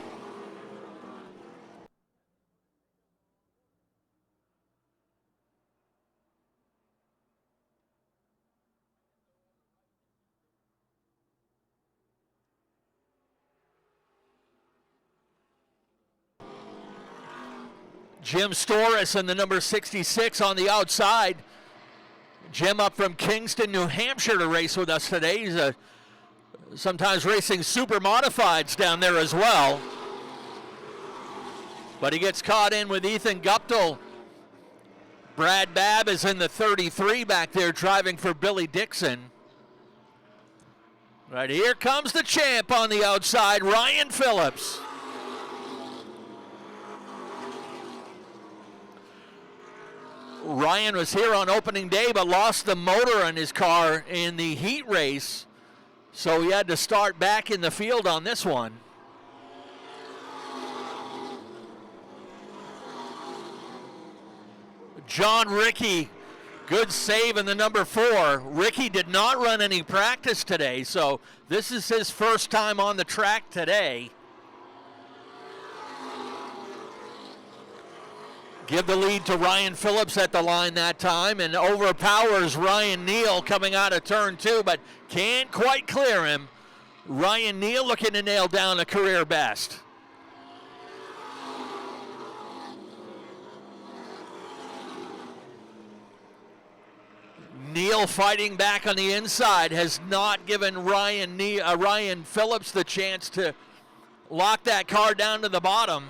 Jim Storis in the number 66 on the outside. Jim up from Kingston, New Hampshire to race with us today. He's sometimes racing super modifieds down there as well. But he gets caught in with Ethan Guptill. Brad Babb is in the 33 back there driving for Billy Dixon. Right here comes the champ on the outside, Ryan Phillips. Ryan was here on opening day but lost the motor on his car in the heat race, so he had to start back in the field on this one. John Rickey, good save in the number 4. Rickey did not run any practice today, so this is his first time on the track today. Give the lead to Ryan Phillips at the line that time and overpowers Ryan Neal coming out of turn 2, but can't quite clear him. Ryan Neal looking to nail down a career best. Neal fighting back on the inside has not given Ryan Phillips the chance to lock that car down to the bottom.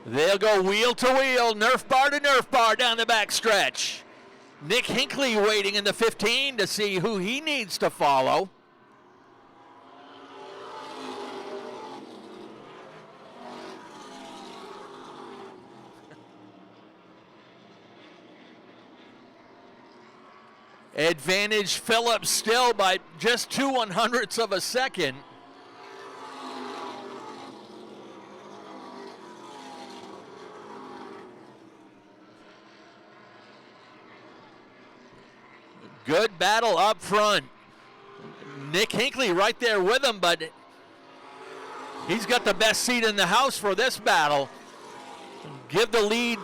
They'll go wheel to wheel, Nerf bar to Nerf bar down the back stretch. Nick Hinckley waiting in the 15 to see who he needs to follow. Advantage Phillips still by just 0.02 of a second. Good battle up front. Nick Hinckley right there with him, but he's got the best seat in the house for this battle. Give the lead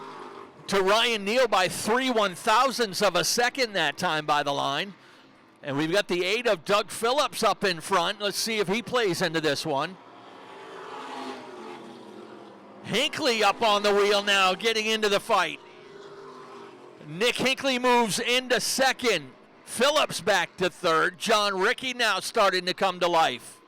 to Ryan Neal by 3/1000ths of a second that time by the line. And we've got the 8 of Doug Phillips up in front. Let's see if he plays into this one. Hinckley up on the wheel now, getting into the fight. Nick Hinckley moves into second. Phillips back to third. John Ricky now starting to come to life.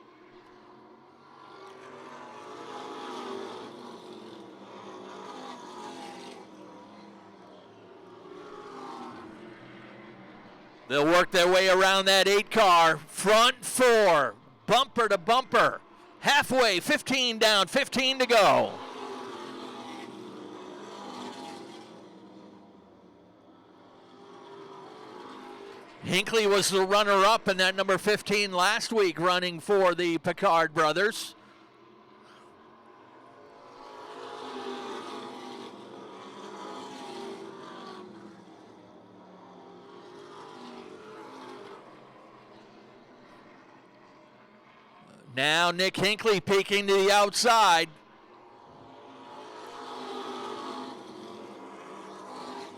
They'll work their way around that 8 car. Front 4, bumper to bumper. Halfway, 15 down, 15 to go. Hinckley was the runner-up in that number 15 last week, running for the Picard brothers. Now Nick Hinckley peeking to the outside.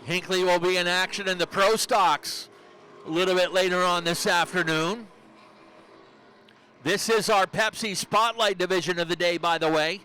Hinckley will be in action in the Pro Stocks a little bit later on this afternoon. This is our Pepsi Spotlight division of the day, by the way.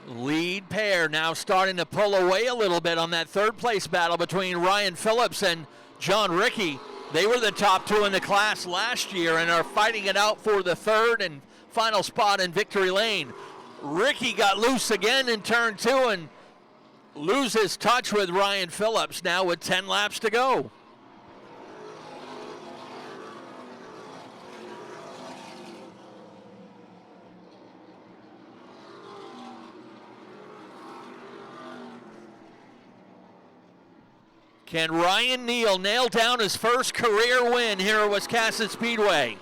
Lead pair now starting to pull away a little bit on that third place battle between Ryan Phillips and John Ricky. They were the top 2 in the class last year and are fighting it out for the third and final spot in victory lane. Ricky got loose again in turn 2 and loses touch with Ryan Phillips now with 10 laps to go. Can Ryan Neal nail down his first career win here at Wiscasset Speedway?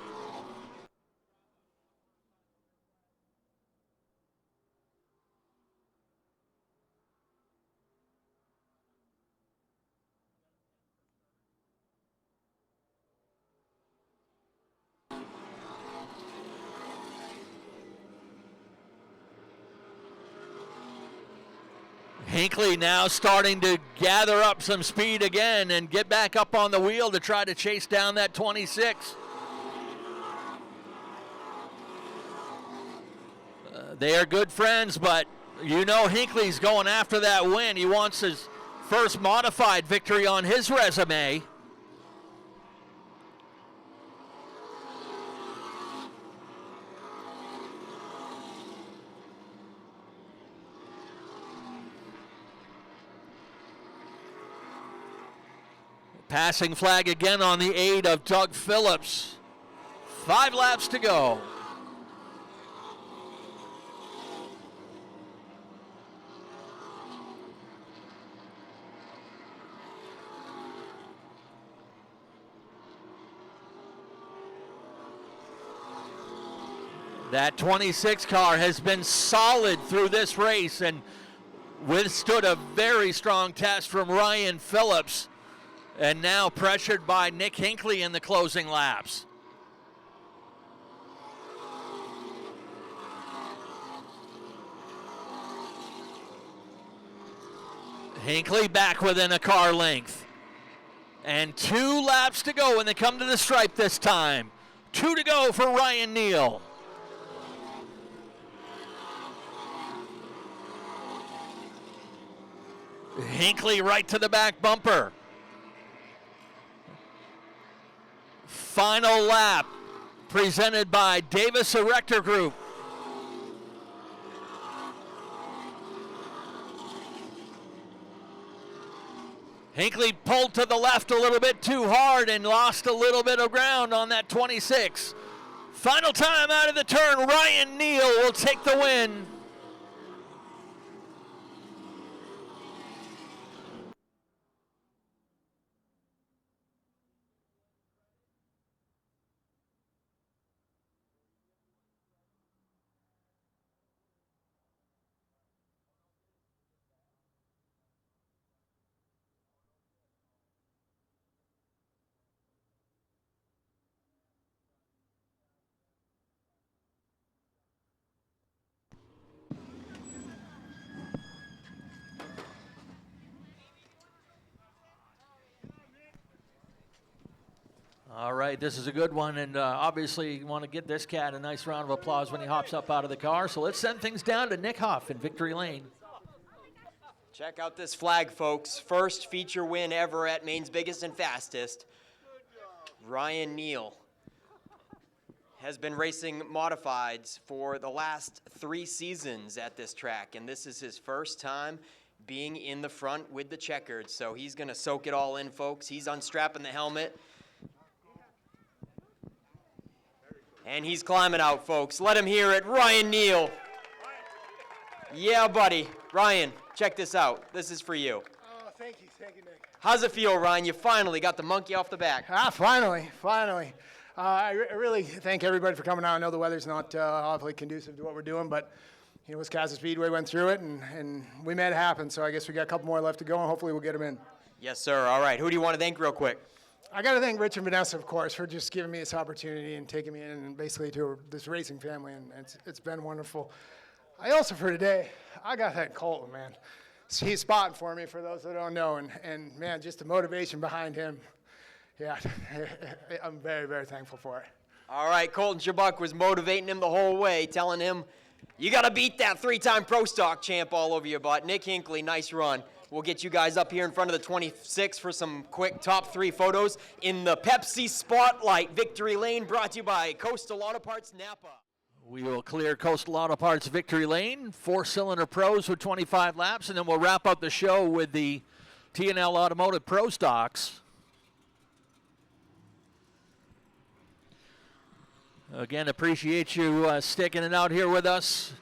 Hinckley now starting to gather up some speed again and get back up on the wheel to try to chase down that 26. They are good friends, but you know Hinckley's going after that win. He wants his first modified victory on his resume. Passing flag again on the 8 of Doug Phillips. 5 laps to go. That 26 car has been solid through this race and withstood a very strong test from Ryan Phillips. And now pressured by Nick Hinckley in the closing laps. Hinckley back within a car length. And 2 laps to go when they come to the stripe this time. 2 to go for Ryan Neal. Hinckley right to the back bumper. Final lap presented by Davis Erector Group. Hinckley pulled to the left a little bit too hard and lost a little bit of ground on that 26. Final time out of the turn, Ryan Neal will take the win. All right, this is a good one, and obviously you want to give this cat a nice round of applause when he hops up out of the car. So let's send things down to Nick Huff in Victory Lane. Check out this flag, folks. First feature win ever at Maine's Biggest and Fastest. Ryan Neal has been racing modifieds for the last 3 seasons at this track, and this is his first time being in the front with the checkered. So he's going to soak it all in, folks. He's unstrapping the helmet. And he's climbing out, folks. Let him hear it. Ryan Neal. Yeah, buddy. Ryan, check this out. This is for you. Oh, thank you, Nick. How's it feel, Ryan? You finally got the monkey off the back. Finally. I really thank everybody for coming out. I know the weather's not awfully conducive to what we're doing, but Wiscasset Speedway went through it, and we made it happen. So I guess we got a couple more left to go, and hopefully we'll get them in. Yes, sir. All right. Who do you want to thank real quick? I got to thank Rich and Vanessa, of course, for just giving me this opportunity and taking me in and basically to this racing family, and it's been wonderful. I also, for today, I got to thank Colton, man. He's spotting for me, for those that don't know, and man, just the motivation behind him. Yeah, I'm very, very thankful for it. All right, Colton Shabuk was motivating him the whole way, telling him, you got to beat that 3-time Pro Stock champ all over your butt. Nick Hinckley, nice run. We'll get you guys up here in front of the 26 for some quick top 3 photos in the Pepsi Spotlight. Victory Lane brought to you by Coastal Auto Parts Napa. We will clear Coastal Auto Parts Victory Lane, 4-cylinder pros with 25 laps, and then we'll wrap up the show with the T&L Automotive Pro Stocks. Again, appreciate you sticking it out here with us.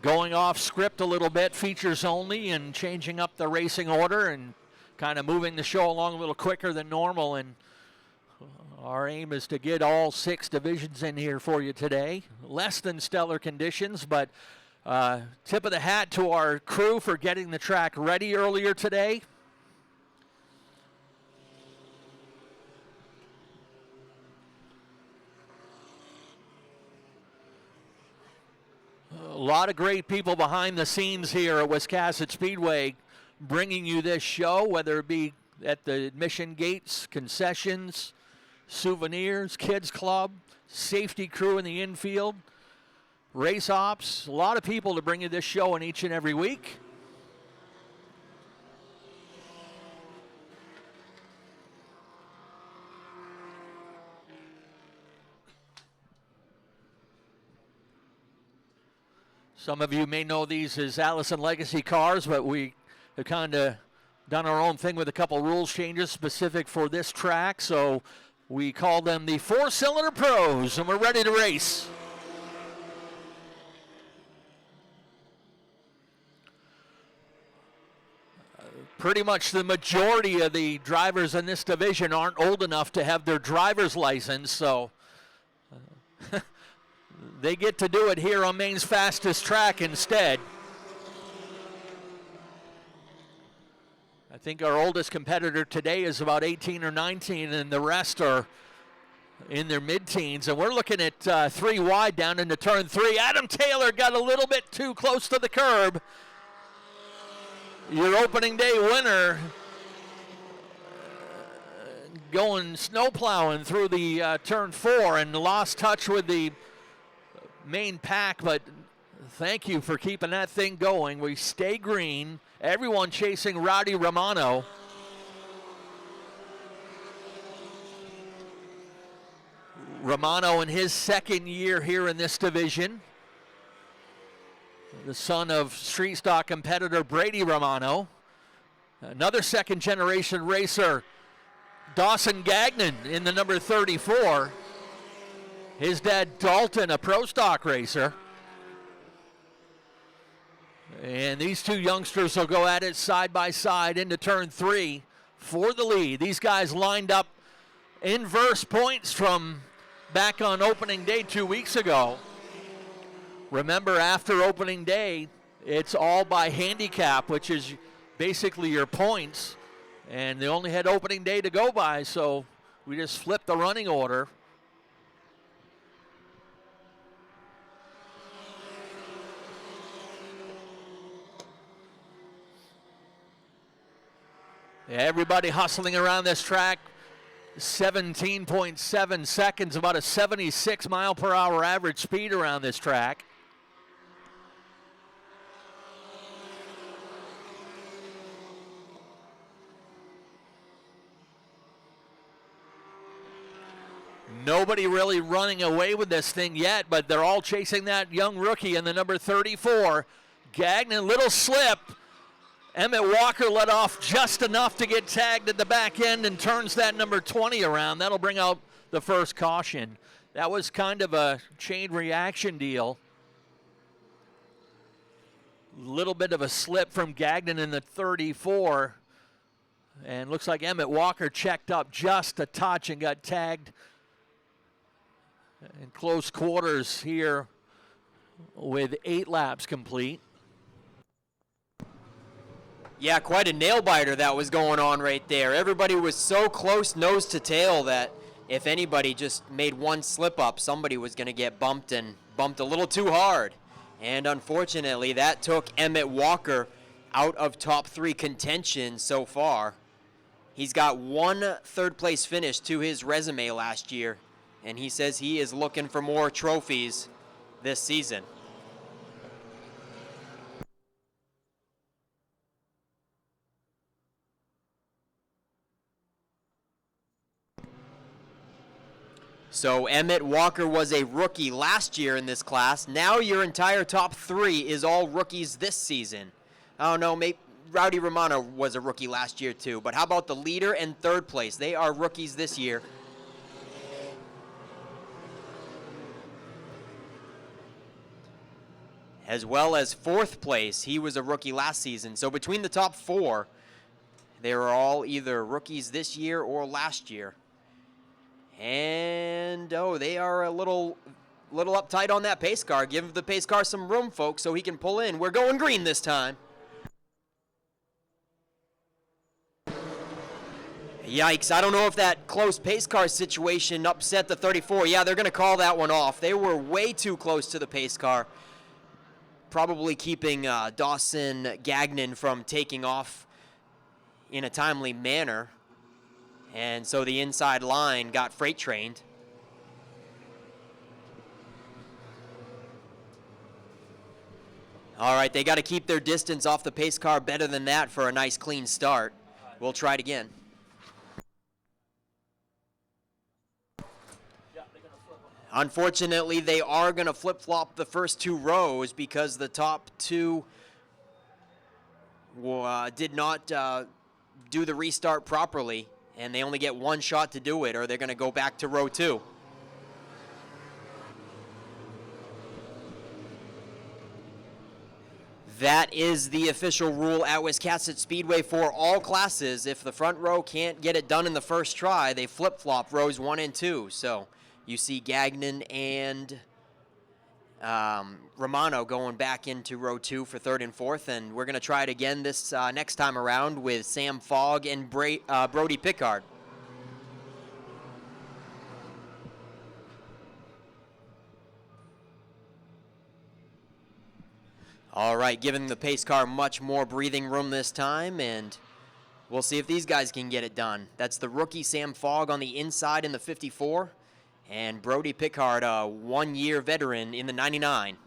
Going off script a little bit, features only, and changing up the racing order and kind of moving the show along a little quicker than normal. And our aim is to get all 6 divisions in here for you today. Less than stellar conditions, but tip of the hat to our crew for getting the track ready earlier today. A lot of great people behind the scenes here at Wiscasset Speedway bringing you this show, whether it be at the admission gates, concessions, souvenirs, kids club, safety crew in the infield, race ops. A lot of people to bring you this show in each and every week. Some of you may know these as Allison Legacy cars, but we have kind of done our own thing with a couple rules changes specific for this track. So we call them the 4-cylinder pros, and we're ready to race. Pretty much the majority of the drivers in this division aren't old enough to have their driver's license, so they get to do it here on Maine's fastest track instead. I think our oldest competitor today is about 18 or 19, and the rest are in their mid-teens. And we're looking at 3 wide down into turn 3. Adam Taylor got a little bit too close to the curb. Your opening day winner going snow plowing through the turn 4 and lost touch with the main pack, but thank you for keeping that thing going. We stay green. Everyone chasing Rowdy Romano. Romano in his 2nd year here in this division. The son of street stock competitor Brady Romano. Another 2nd generation racer, Dawson Gagnon in the number 34. His dad, Dalton, a pro stock racer. And these 2 youngsters will go at it side by side into turn 3 for the lead. These guys lined up inverse points from back on opening day 2 weeks ago. Remember, after opening day, it's all by handicap, which is basically your points. And they only had opening day to go by, so we just flipped the running order. Everybody hustling around this track, 17.7 seconds, about a 76 mile per hour average speed around this track. Nobody really running away with this thing yet, but they're all chasing that young rookie in the number 34. Gagnon, little slip. Emmett Walker let off just enough to get tagged at the back end and turns that number 20 around. That'll bring out the first caution. That was kind of a chain reaction deal. Little bit of a slip from Gagnon in the 34. And looks like Emmett Walker checked up just a touch and got tagged in close quarters here with 8 laps complete. Yeah, quite a nail biter that was going on right there. Everybody was so close nose to tail that if anybody just made one slip up, somebody was going to get bumped and bumped a little too hard. And unfortunately, that took Emmett Walker out of top 3 contention so far. He's got 1 third-place finish to his resume last year, and he says he is looking for more trophies this season. So Emmett Walker was a rookie last year in this class. Now your entire top 3 is all rookies this season. I don't know, maybe Rowdy Romano was a rookie last year too, but how about the leader and 3rd place? They are rookies this year. As well as 4th place, he was a rookie last season. So between the top 4, they were all either rookies this year or last year. And, they are a little uptight on that pace car. Give the pace car some room, folks, so he can pull in. We're going green this time. Yikes, I don't know if that close pace car situation upset the 34. Yeah, they're going to call that one off. They were way too close to the pace car. Probably keeping Dawson Gagnon from taking off in a timely manner. And so the inside line got freight trained. All right, they got to keep their distance off the pace car better than that for a nice clean start. We'll try it again. Unfortunately, they are going to flip-flop the first 2 rows because the top 2 did not do the restart properly, and they only get 1 shot to do it, or they're going to go back to row 2. That is the official rule at Wiscasset Speedway for all classes. If the front row can't get it done in the first try, they flip-flop rows 1 and 2. So you see Gagnon and Romano going back into row 2 for 3rd and 4th, and we're going to try it again this next time around with Sam Fogg and Brody Pickard. All right, giving the pace car much more breathing room this time, and we'll see if these guys can get it done. That's the rookie Sam Fogg on the inside in the 54, and Brody Pickard, a 1-year veteran in the 99.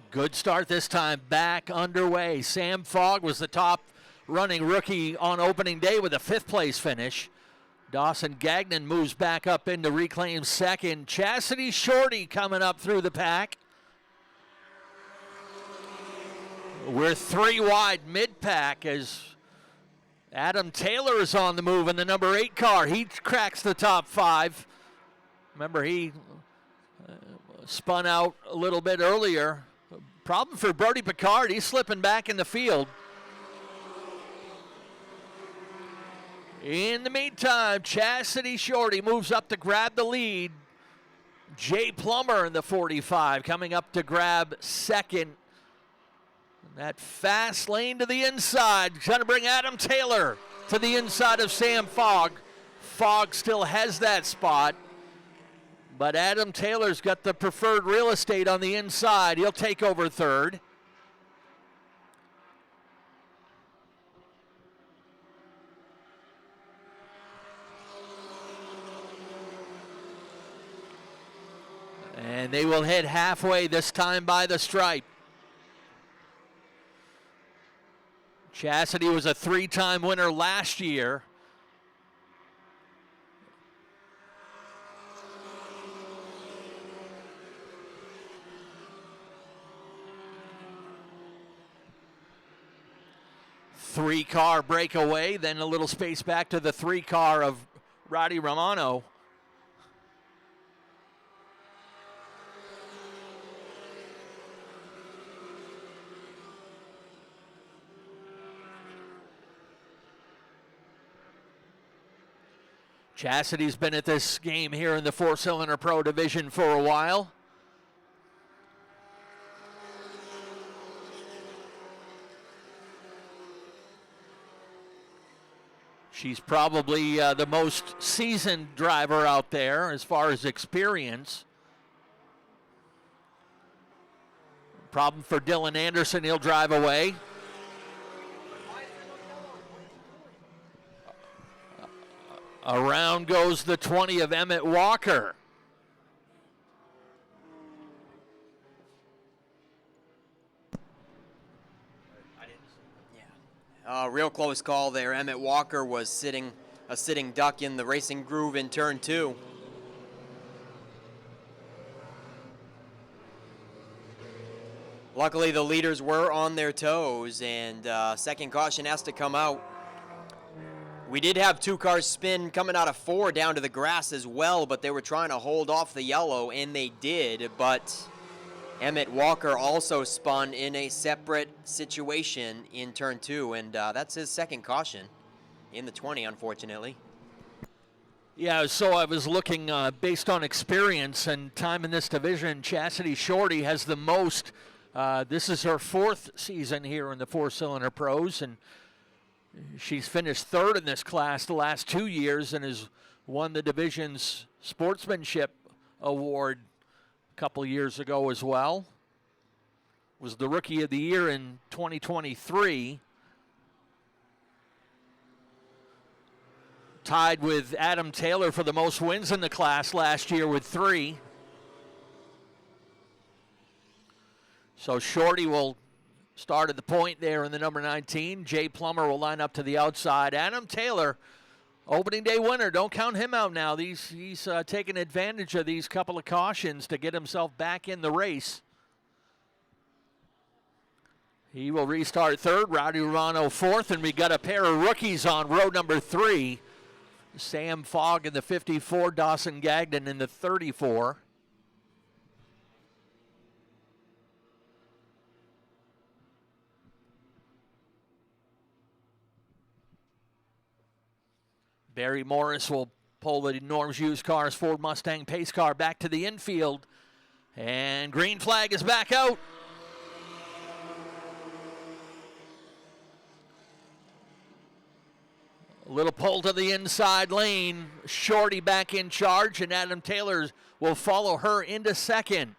Good start this time, back underway. Sam Fogg was the top running rookie on opening day with a 5th place finish. Dawson Gagnon moves back up into reclaim 2nd. Chastity Shorty coming up through the pack. We're 3 wide mid-pack as Adam Taylor is on the move in the number 8 car. He cracks the top 5. Remember, he spun out a little bit earlier. Problem for Brody Pickard, he's slipping back in the field. In the meantime, Chastity Shorty moves up to grab the lead. Jay Plummer in the 45 coming up to grab 2nd. That fast lane to the inside. Trying to bring Adam Taylor to the inside of Sam Fogg. Fogg still has that spot. But Adam Taylor's got the preferred real estate on the inside. He'll take over 3rd. And they will hit halfway, this time by the stripe. Chastity was a 3-time winner last year. Three-car breakaway, then a little space back to the 3-car of Roddy Romano. Chastity's been at this game here in the 4-cylinder pro division for a while. She's probably the most seasoned driver out there as far as experience. Problem for Dylan Anderson, he'll drive away. Around goes the 20 of Emmett Walker. Real close call there. Emmett Walker was a sitting duck in the racing groove in turn 2. Luckily, the leaders were on their toes, and second caution has to come out. We did have 2 cars spin coming out of 4 down to the grass as well, but they were trying to hold off the yellow, and they did. But Emmett Walker also spun in a separate situation in turn 2, and that's his second caution in the 20, unfortunately. Yeah, so I was looking based on experience and time in this division. Chastity Shorty has the most. This is her 4th season here in the 4-cylinder pros, and she's finished 3rd in this class the last 2 years and has won the division's sportsmanship award a couple years ago as well. Was the Rookie of the Year in 2023. Tied with Adam Taylor for the most wins in the class last year with 3. So Shorty will start at the point there in the number 19. Jay Plummer will line up to the outside. Adam Taylor, opening day winner. Don't count him out now. He's taking advantage of these couple of cautions to get himself back in the race. He will restart 3rd. Roddy Romano 4th, and we got a pair of rookies on row number 3. Sam Fogg in the 54, Dawson Gagnon in the 34. Barry Morris will pull the Norm's Used Cars Ford Mustang pace car back to the infield. And green flag is back out. A little pull to the inside lane. Shorty back in charge, and Adam Taylor will follow her into second.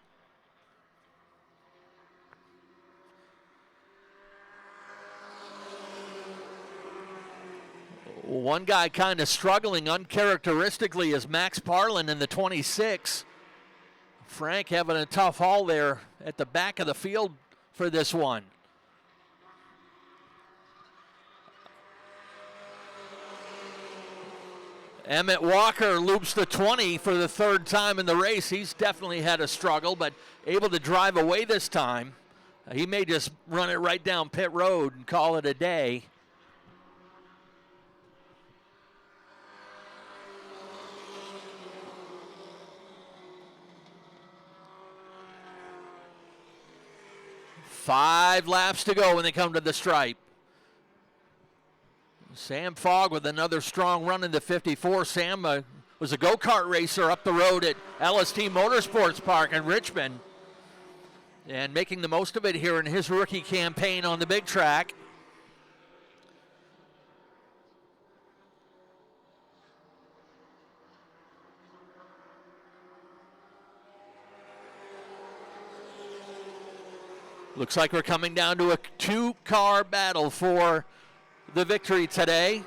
One guy kind of struggling uncharacteristically is Max Parlin in the 26. Frank having a tough haul there at the back of the field for this one. Emmett Walker loops the 20 for the 3rd time in the race. He's definitely had a struggle, but able to drive away this time. He may just run it right down pit road and call it a day. Five laps to go when they come to the stripe. Sam Fogg with another strong run in the 54. Sam was a go-kart racer up the road at LST Motorsports Park in Richmond, and making the most of it here in his rookie campaign on the big track. Looks like we're coming down to a 2-car battle for the victory today.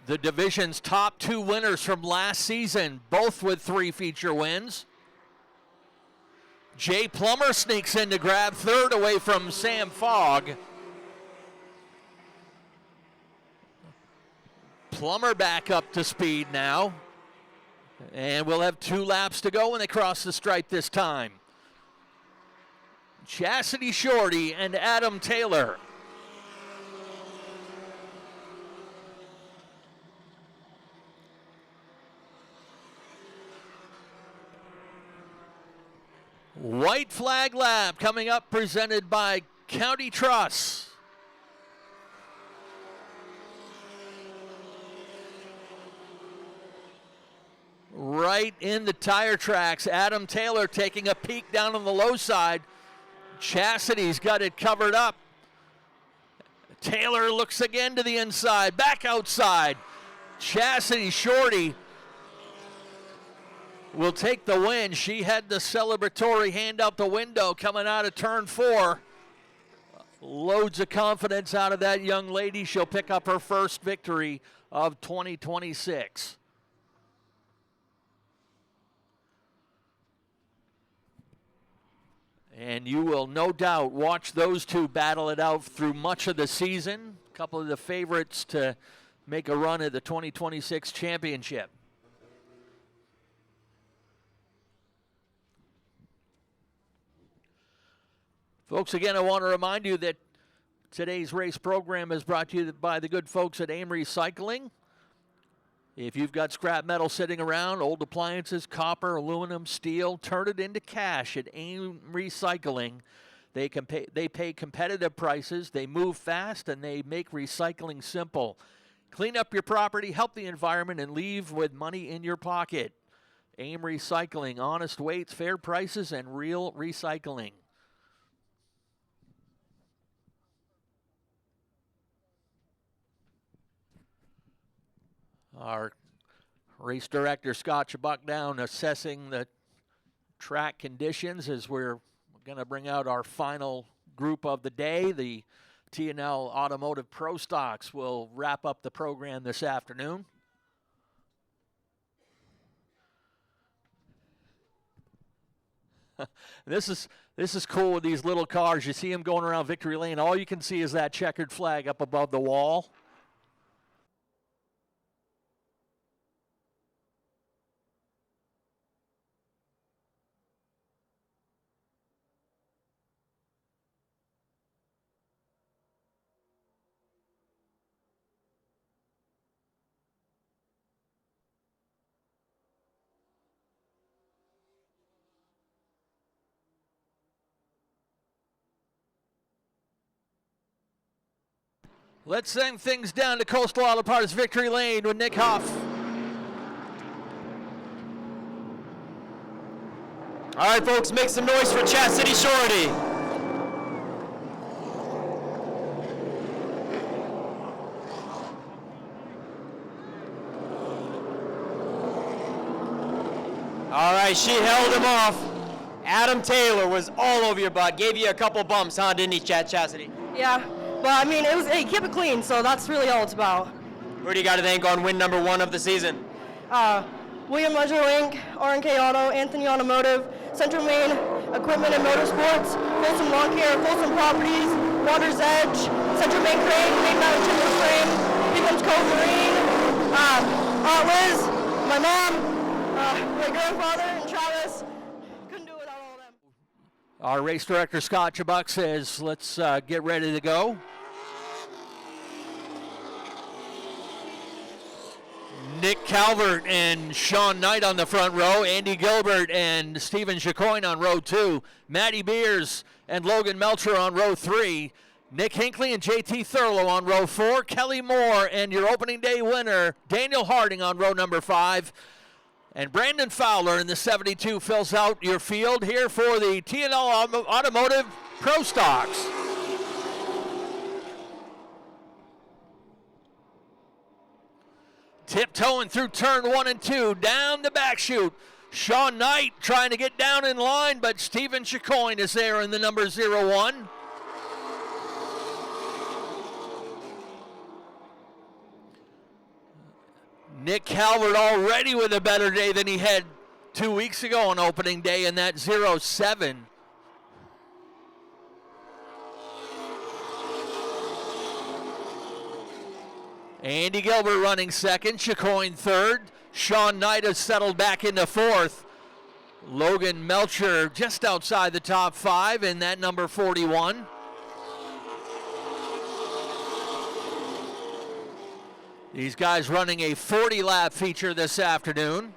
The division's top 2 winners from last season, both with 3 feature wins. Jay Plummer sneaks in to grab third away from Sam Fogg. Plummer back up to speed now. And we'll have 2 laps to go when they cross the stripe this time. Chastity Shorty and Adam Taylor. White flag lap coming up, presented by County Truss. Right in the tire tracks. Adam Taylor taking a peek down on the low side. Chastity's got it covered up. Taylor looks again to the inside, back outside. Chastity Shorty will take the win. She had the celebratory hand out the window coming out of turn 4. Loads of confidence out of that young lady. She'll pick up her first victory of 2026. And you will no doubt watch those two battle it out through much of the season. A couple of the favorites to make a run at the 2026 championship. Folks, again, I want to remind you that today's race program is brought to you by the good folks at AIM Recycling. If you've got scrap metal sitting around, old appliances, copper, aluminum, steel, turn it into cash at AIM Recycling. They pay competitive prices, they move fast, and they make recycling simple. Clean up your property, help the environment, and leave with money in your pocket. AIM Recycling, honest weights, fair prices, and real recycling. Our race director, Scott Chabuk, down assessing the track conditions as we're going to bring out our final group of the day. The T&L Automotive Pro Stocks will wrap up the program this afternoon. This is cool with these little cars. You see them going around Victory Lane. All you can see is that checkered flag up above the wall. Let's send things down to Coastal Auto Parts Victory Lane with Nick Huff. All right, folks, make some noise for Chastity Shorty. All right, she held him off. Adam Taylor was all over your butt, gave you a couple bumps, huh, didn't he, Chastity? Yeah, but I mean, hey, keep it clean, so that's really all it's about. Who do you got to thank on win number 1 of the season? William Ledger Inc., R&K Auto, Anthony Automotive, Central Maine Equipment and Motorsports, Folsom Lawn Care, Folsom Properties, Water's Edge, Central Maine Crane, Maine Mountain Timber Frame, Bigham's Cove Marine, Aunt Liz, my mom, my grandfather, and Travis. Couldn't do it without all of them. Our race director, Scott Chabuk, says, let's get ready to go. Nick Calvert and Sean Knight on the front row. Andy Gilbert and Stephen Chacoin on row 2. Matty Beers and Logan Melcher on row 3. Nick Hinckley and JT Thurlow on row 4. Kelly Moore and your opening day winner, Daniel Harding, on row number 5. And Brandon Fowler in the 72 fills out your field here for the T&L Automotive Pro Stocks. Tiptoeing through turn 1 and 2, down the back chute. Sean Knight trying to get down in line, but Stephen Chacoin is there in the number 01. Nick Calvert already with a better day than he had 2 weeks ago on opening day in that 07. Andy Gilbert running second, Chicoine third. Sean Knight has settled back into fourth. Logan Melcher just outside the top 5 in that number 41. These guys running a 40-lap feature this afternoon.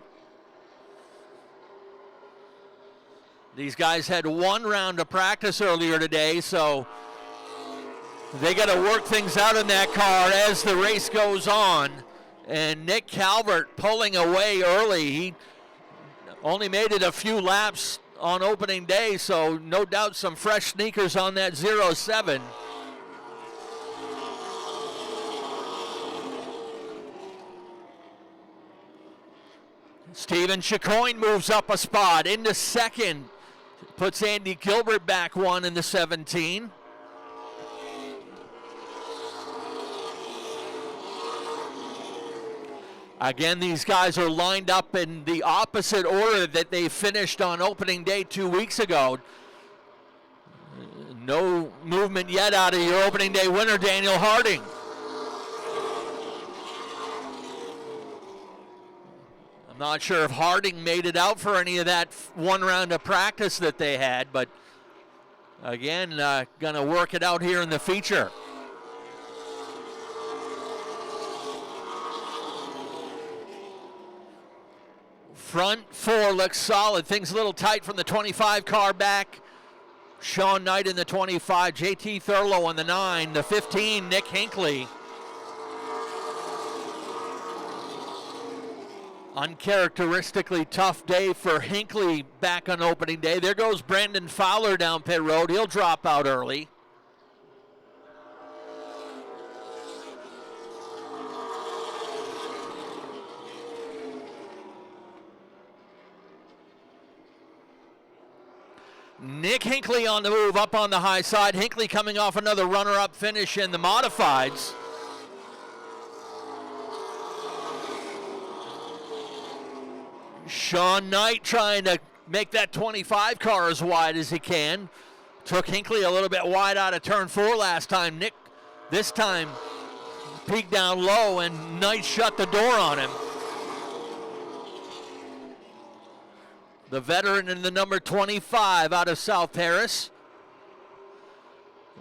These guys had 1 round of practice earlier today, so they got to work things out in that car as the race goes on. And Nick Calvert pulling away early. He only made it a few laps on opening day, so no doubt some fresh sneakers on that 07. Steven Chicoine moves up a spot into second. Puts Andy Gilbert back 1 in the 17. Again, these guys are lined up in the opposite order that they finished on opening day 2 weeks ago. No movement yet out of your opening day winner, Daniel Harding. I'm not sure if Harding made it out for any of that 1 round of practice that they had, but again, going to work it out here in the feature. Front 4 looks solid. Things a little tight from the 25 car back. Sean Knight in the 25, JT Thurlow on the 9, the 15, Nick Hinckley. Uncharacteristically tough day for Hinckley back on opening day. There goes Brandon Fowler down pit road. He'll drop out early. Nick Hinckley on the move up on the high side. Hinckley coming off another runner-up finish in the modifieds. Sean Knight trying to make that 25 car as wide as he can. Took Hinckley a little bit wide out of turn 4 last time. Nick this time peeked down low and Knight shut the door on him. The veteran in the number 25 out of South Paris.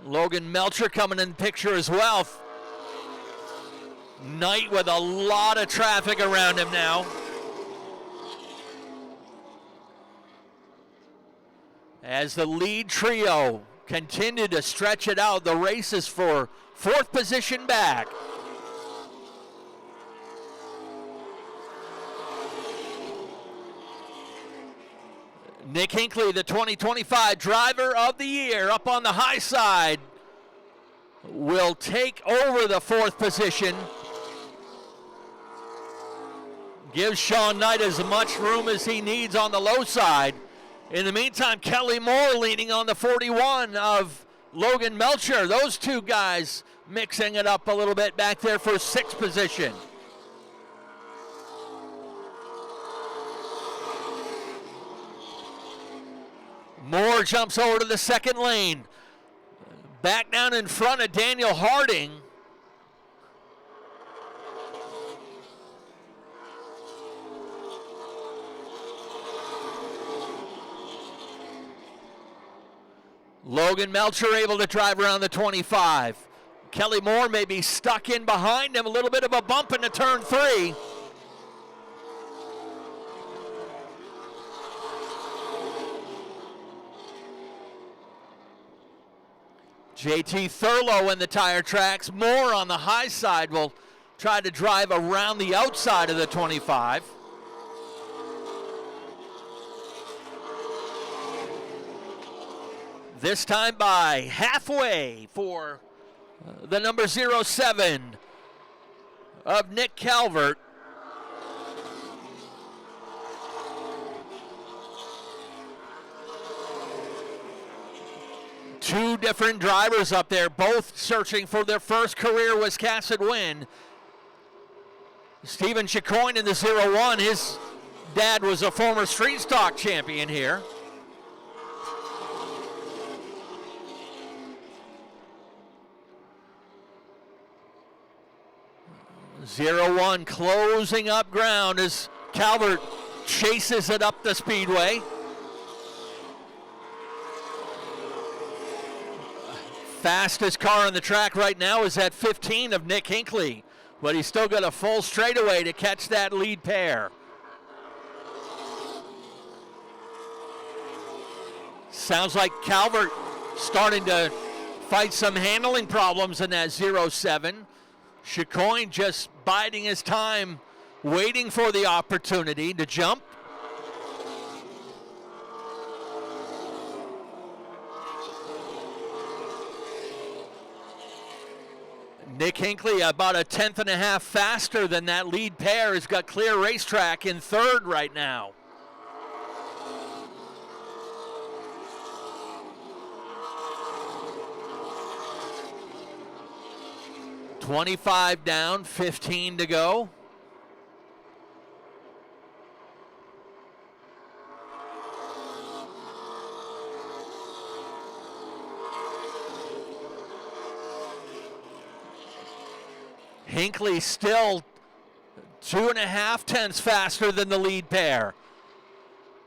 Logan Melcher coming in the picture as well. Knight with a lot of traffic around him now. As the lead trio continue to stretch it out, the race is for 4th position back. Nick Hinckley, the 2025 Driver of the Year, up on the high side, will take over the 4th position. Gives Sean Knight as much room as he needs on the low side. In the meantime, Kelly Moore leaning on the 41 of Logan Melcher. Those two guys mixing it up a little bit back there for 6th position. Moore jumps over to the 2nd lane. Back down in front of Daniel Harding. Logan Melcher able to drive around the 25. Kelly Moore may be stuck in behind him. A little bit of a bump into turn 3. JT Thurlow in the tire tracks. Moore on the high side will try to drive around the outside of the 25. This time by halfway for the number 07 of Nick Calvert. Two different drivers up there, both searching for their first career Wiscasset win. Steven Chicoine in the 01. His dad was a former street stock champion here. 0-1 closing up ground as Calvert chases it up the speedway. Fastest car on the track right now is at 15 of Nick Hinckley, but he's still got a full straightaway to catch that lead pair. Sounds like Calvert starting to fight some handling problems in that 0-7. Chicoine just biding his time, waiting for the opportunity to jump. Nick Hinckley about 1.5 faster than that lead pair. Has got clear racetrack in third right now. $25 down, 15 to go. Hinckley still 2.5 tenths faster than the lead pair.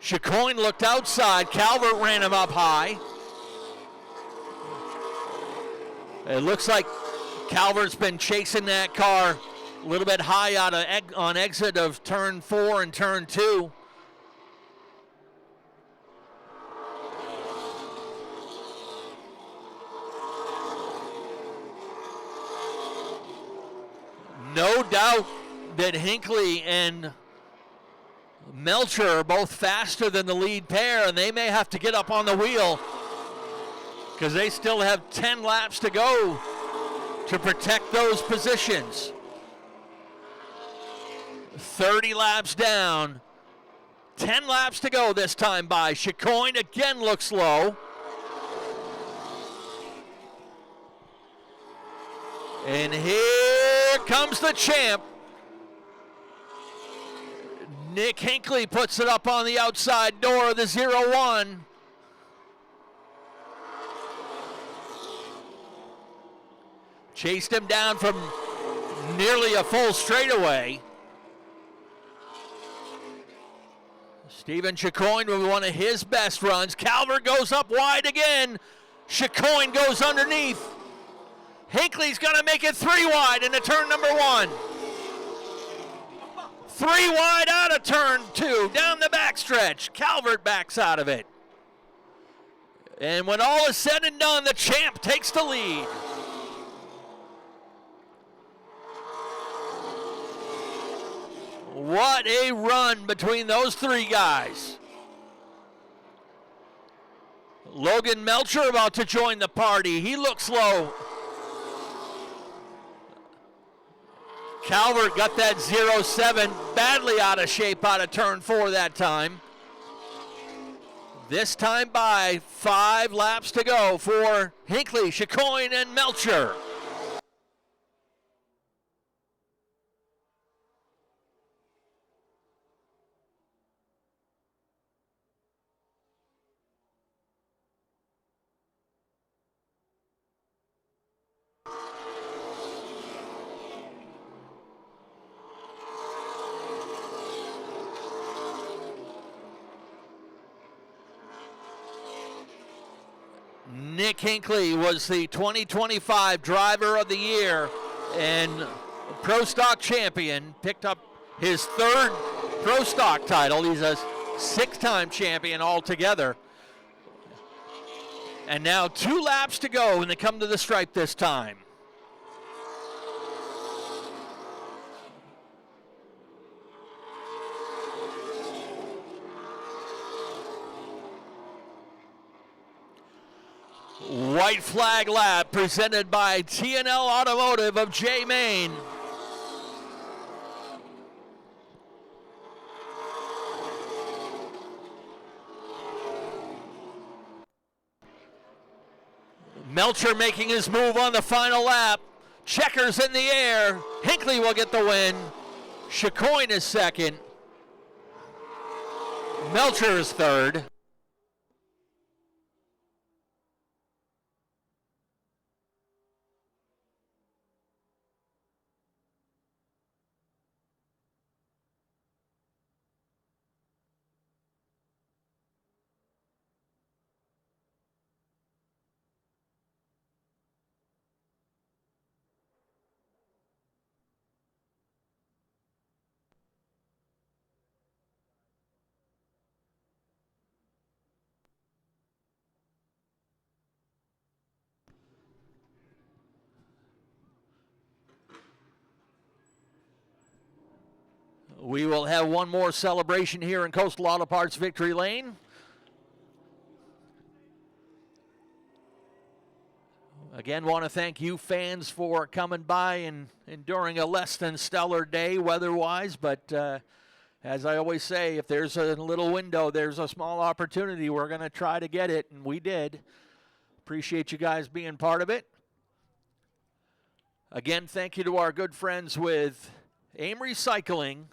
Chicoine looked outside. Calvert ran him up high. It looks like Calvert's been chasing that car a little bit high out of on exit of turn 4 and turn 2. No doubt that Hinckley and Melcher are both faster than the lead pair, and they may have to get up on the wheel because they still have 10 laps to go to protect those positions. 30 laps down, 10 laps to go this time by. Chicoine again looks low. And here comes the champ. Nick Hinckley puts it up on the outside door of the 0-1. Chased him down from nearly a full straightaway. Stephen Chicoine with one of his best runs. Calvert goes up wide again. Chicoine goes underneath. Hinckley's going to make it 3 wide into turn number 1. 3 wide out of turn 2, down the backstretch. Calvert backs out of it. And when all is said and done, the champ takes the lead. What a run between those 3 guys. Logan Melcher about to join the party. He looks low. Calvert got that 0-7 badly out of shape out of turn 4 that time. This time by 5 laps to go for Hinckley, Chicoine, and Melcher. Nick Hinckley was the 2025 Driver of the Year and Pro Stock champion. Picked up his 3rd Pro Stock title. He's a 6-time champion altogether. And now 2 laps to go when they come to the stripe this time. White flag lap presented by TNL Automotive of J. Main. Melcher making his move on the final lap. Checkers in the air. Hinckley will get the win. Chicoine is second. Melcher is third. We will have one more celebration here in Coastal Auto Parts Victory Lane. Again, want to thank you fans for coming by and enduring a less than stellar day weather-wise, but as I always say, if there's a little window, there's a small opportunity. We're going to try to get it, and we did. Appreciate you guys being part of it. Again, thank you to our good friends with AIM Recycling.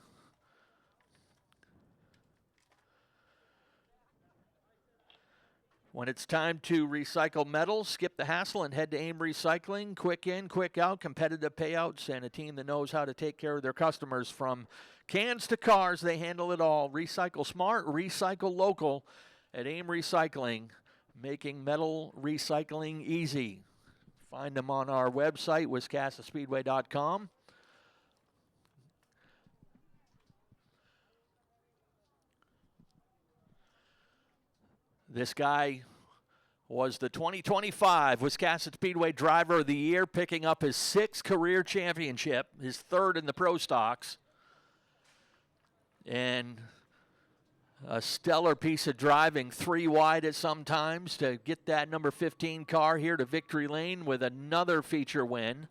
When it's time to recycle metals, skip the hassle and head to AIM Recycling. Quick in, quick out, competitive payouts, and a team that knows how to take care of their customers. From cans to cars, they handle it all. Recycle smart, recycle local at AIM Recycling, making metal recycling easy. Find them on our website, wiscassetspeedway.com. This guy was the 2025 Wiscasset Speedway Driver of the Year, picking up his 6th career championship, his 3rd in the Pro Stocks. And a stellar piece of driving, 3 wide at some times to get that number 15 car here to victory lane with another feature win.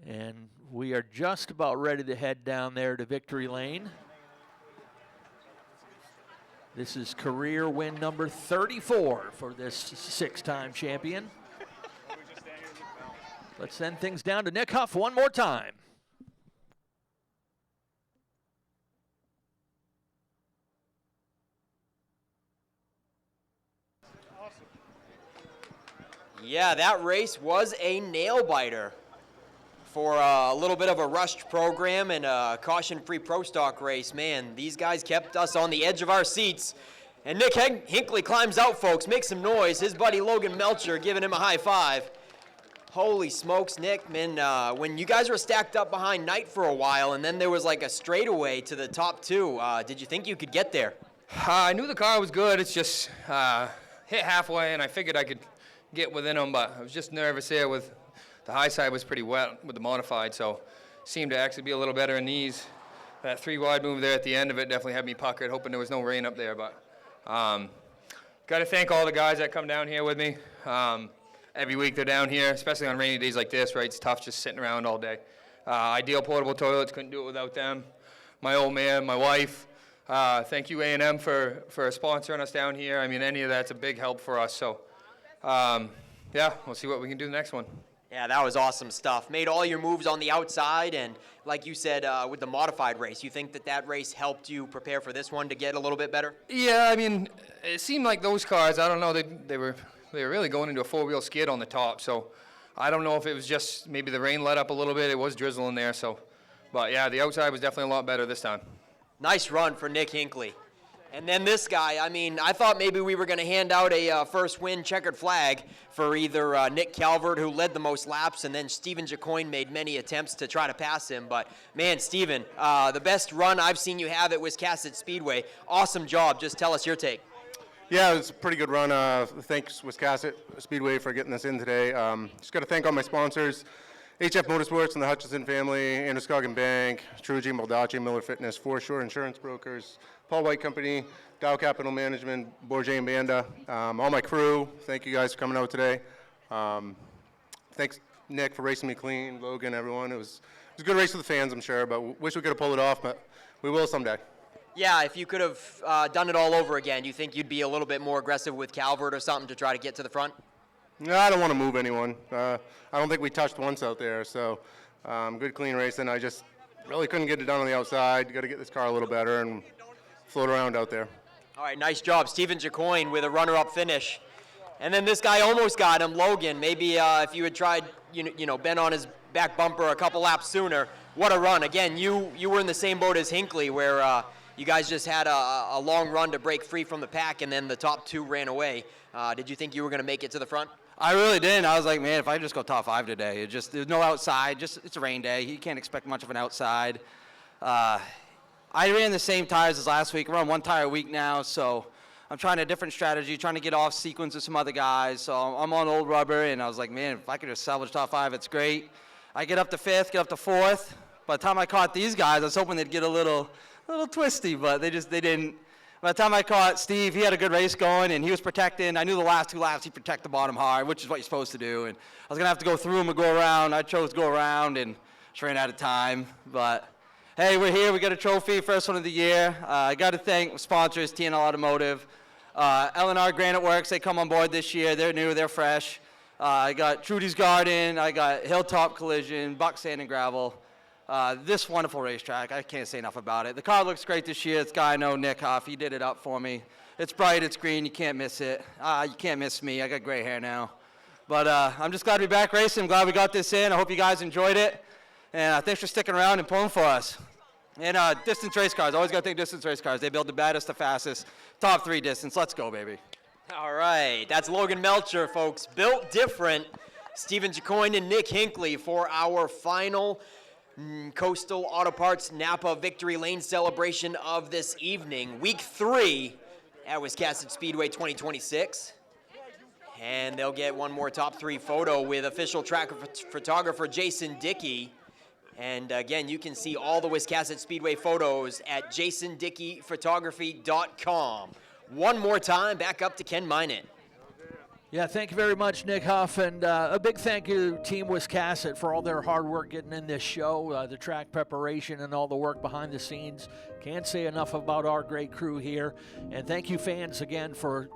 And we are just about ready to head down there to victory lane. This is career win number 34 for this 6-time champion. Let's send things down to Nick Huff one more time. Yeah, that race was a nail-biter. For a little bit of a rushed program and a caution-free Pro Stock race, man, these guys kept us on the edge of our seats. And Nick Hinckley climbs out, folks, makes some noise. His buddy Logan Melcher giving him a high five. Holy smokes, Nick, man, when you guys were stacked up behind Knight for a while and then there was like a straightaway to the top 2, did you think you could get there? I knew the car was good. It's just hit halfway, and I figured I could get within them, but I was just nervous here with the high side was pretty wet with the modified, so seemed to actually be a little better in these. That 3 wide move there at the end of it definitely had me puckered, hoping there was no rain up there. But got to thank all the guys that come down here with me. Every week they're down here, especially on rainy days like this, right? It's tough just sitting around all day. Ideal Portable Toilets, couldn't do it without them. My old man, my wife. Thank you, A&M, for sponsoring us down here. I mean, any of that's a big help for us. So, yeah, we'll see what we can do the next one. Yeah, that was awesome stuff. Made all your moves on the outside, and like you said, with the modified race, you think that race helped you prepare for this one to get a little bit better? Yeah, I mean, it seemed like those cars, I don't know, they were really going into a 4-wheel skid on the top, so I don't know if it was just maybe the rain let up a little bit. It was drizzling there, so. But, yeah, the outside was definitely a lot better this time. Nice run for Nick Hinckley. And then this guy, I mean, I thought maybe we were going to hand out a first win checkered flag for either Nick Calvert, who led the most laps, and then Steven Jacoin made many attempts to try to pass him. But, man, Steven, the best run I've seen you have at Wiscasset Speedway. Awesome job. Just tell us your take. Yeah, it was a pretty good run. Thanks, Wiscasset Speedway, for getting us in today. Just got to thank all my sponsors, HF Motorsports and the Hutchison family, Androscoggin Bank, Truji, Baldacci, Miller Fitness, Foreshore Insurance Brokers, Paul White Company, Dow Capital Management, Bourget and Banda, all my crew. Thank you guys for coming out today. Thanks, Nick, for racing me clean, Logan, everyone. It was a good race for the fans, I'm sure, but wish we could have pulled it off, but we will someday. Yeah, if you could have done it all over again, do you think you'd be a little bit more aggressive with Calvert or something to try to get to the front? No, I don't want to move anyone. I don't think we touched once out there, so good clean racing. I just really couldn't get it done on the outside. Got to get this car a little better and float around out there. All right, nice job. Steven Jacoin with a runner-up finish. And then this guy almost got him, Logan. Maybe if you had tried, been on his back bumper a couple laps sooner. What a run. Again, you were in the same boat as Hinckley, where you guys just had a long run to break free from the pack, and then the top 2 ran away. Did you think you were going to make it to the front? I really didn't. I was like, man, if I just go top 5 today, there's no outside. It's a rain day. You can't expect much of an outside. I ran the same tires as last week. We're on 1 tire a week now, so I'm trying a different strategy, trying to get off sequence with some other guys. So I'm on old rubber, and I was like, man, if I could just salvage top 5, it's great. I get up to 5th, get up to 4th. By the time I caught these guys, I was hoping they'd get a little twisty, but they didn't. By the time I caught Steve, he had a good race going, and he was protecting. I knew the last 2 laps, he'd protect the bottom hard, which is what you're supposed to do. And I was going to have to go through him and go around. I chose to go around and just ran out of time. But, hey, we're here. We got a trophy, first one of the year. I got to thank sponsors, TNL Automotive. L&R Granite Works, they come on board this year. They're new, they're fresh. I got Trudy's Garden. I got Hilltop Collision, Buck Sand and Gravel. This wonderful racetrack, I can't say enough about it. The car looks great this year. This guy I know, Nick Huff, he did it up for me. It's bright, it's green, you can't miss it. You can't miss me, I got gray hair now. But I'm just glad to be back racing. I'm glad we got this in. I hope you guys enjoyed it. And thanks for sticking around and pulling for us. And distance race cars, always got to think distance race cars. They build the baddest, the fastest, top 3 distance. Let's go, baby. All right, that's Logan Melcher, folks. Built different. Stephen Jacoin and Nick Hinckley for our final Coastal Auto Parts Napa Victory Lane celebration of this evening. Week 3 at Wiscasset Speedway 2026. And they'll get one more top 3 photo with official track photographer Jason Dickey. And again, you can see all the Wiscasset Speedway photos at jasondickeyphotography.com. One more time, back up to Ken Minot. Yeah, thank you very much, Nick Huff, and a big thank you to Team Wiscasset for all their hard work getting in this show, the track preparation and all the work behind the scenes. Can't say enough about our great crew here. And thank you, fans, again for,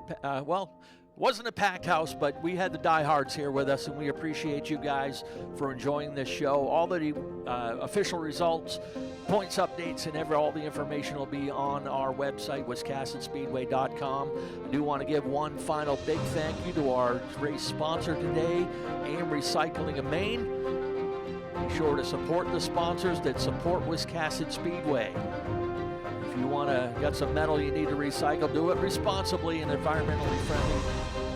wasn't a packed house, but we had the diehards here with us, and we appreciate you guys for enjoying this show. All the official results, points updates, and all the information will be on our website, WiscassetSpeedway.com. I do want to give one final big thank you to our race sponsor today, AM Recycling of Maine. Be sure to support the sponsors that support Wiscasset Speedway. If you got some metal you need to recycle, do it responsibly and environmentally friendly.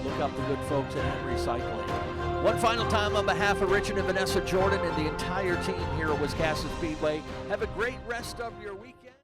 Look up the good folks at AM Recycling. One final time on behalf of Richard and Vanessa Jordan and the entire team here at Wiscasset Speedway, have a great rest of your weekend.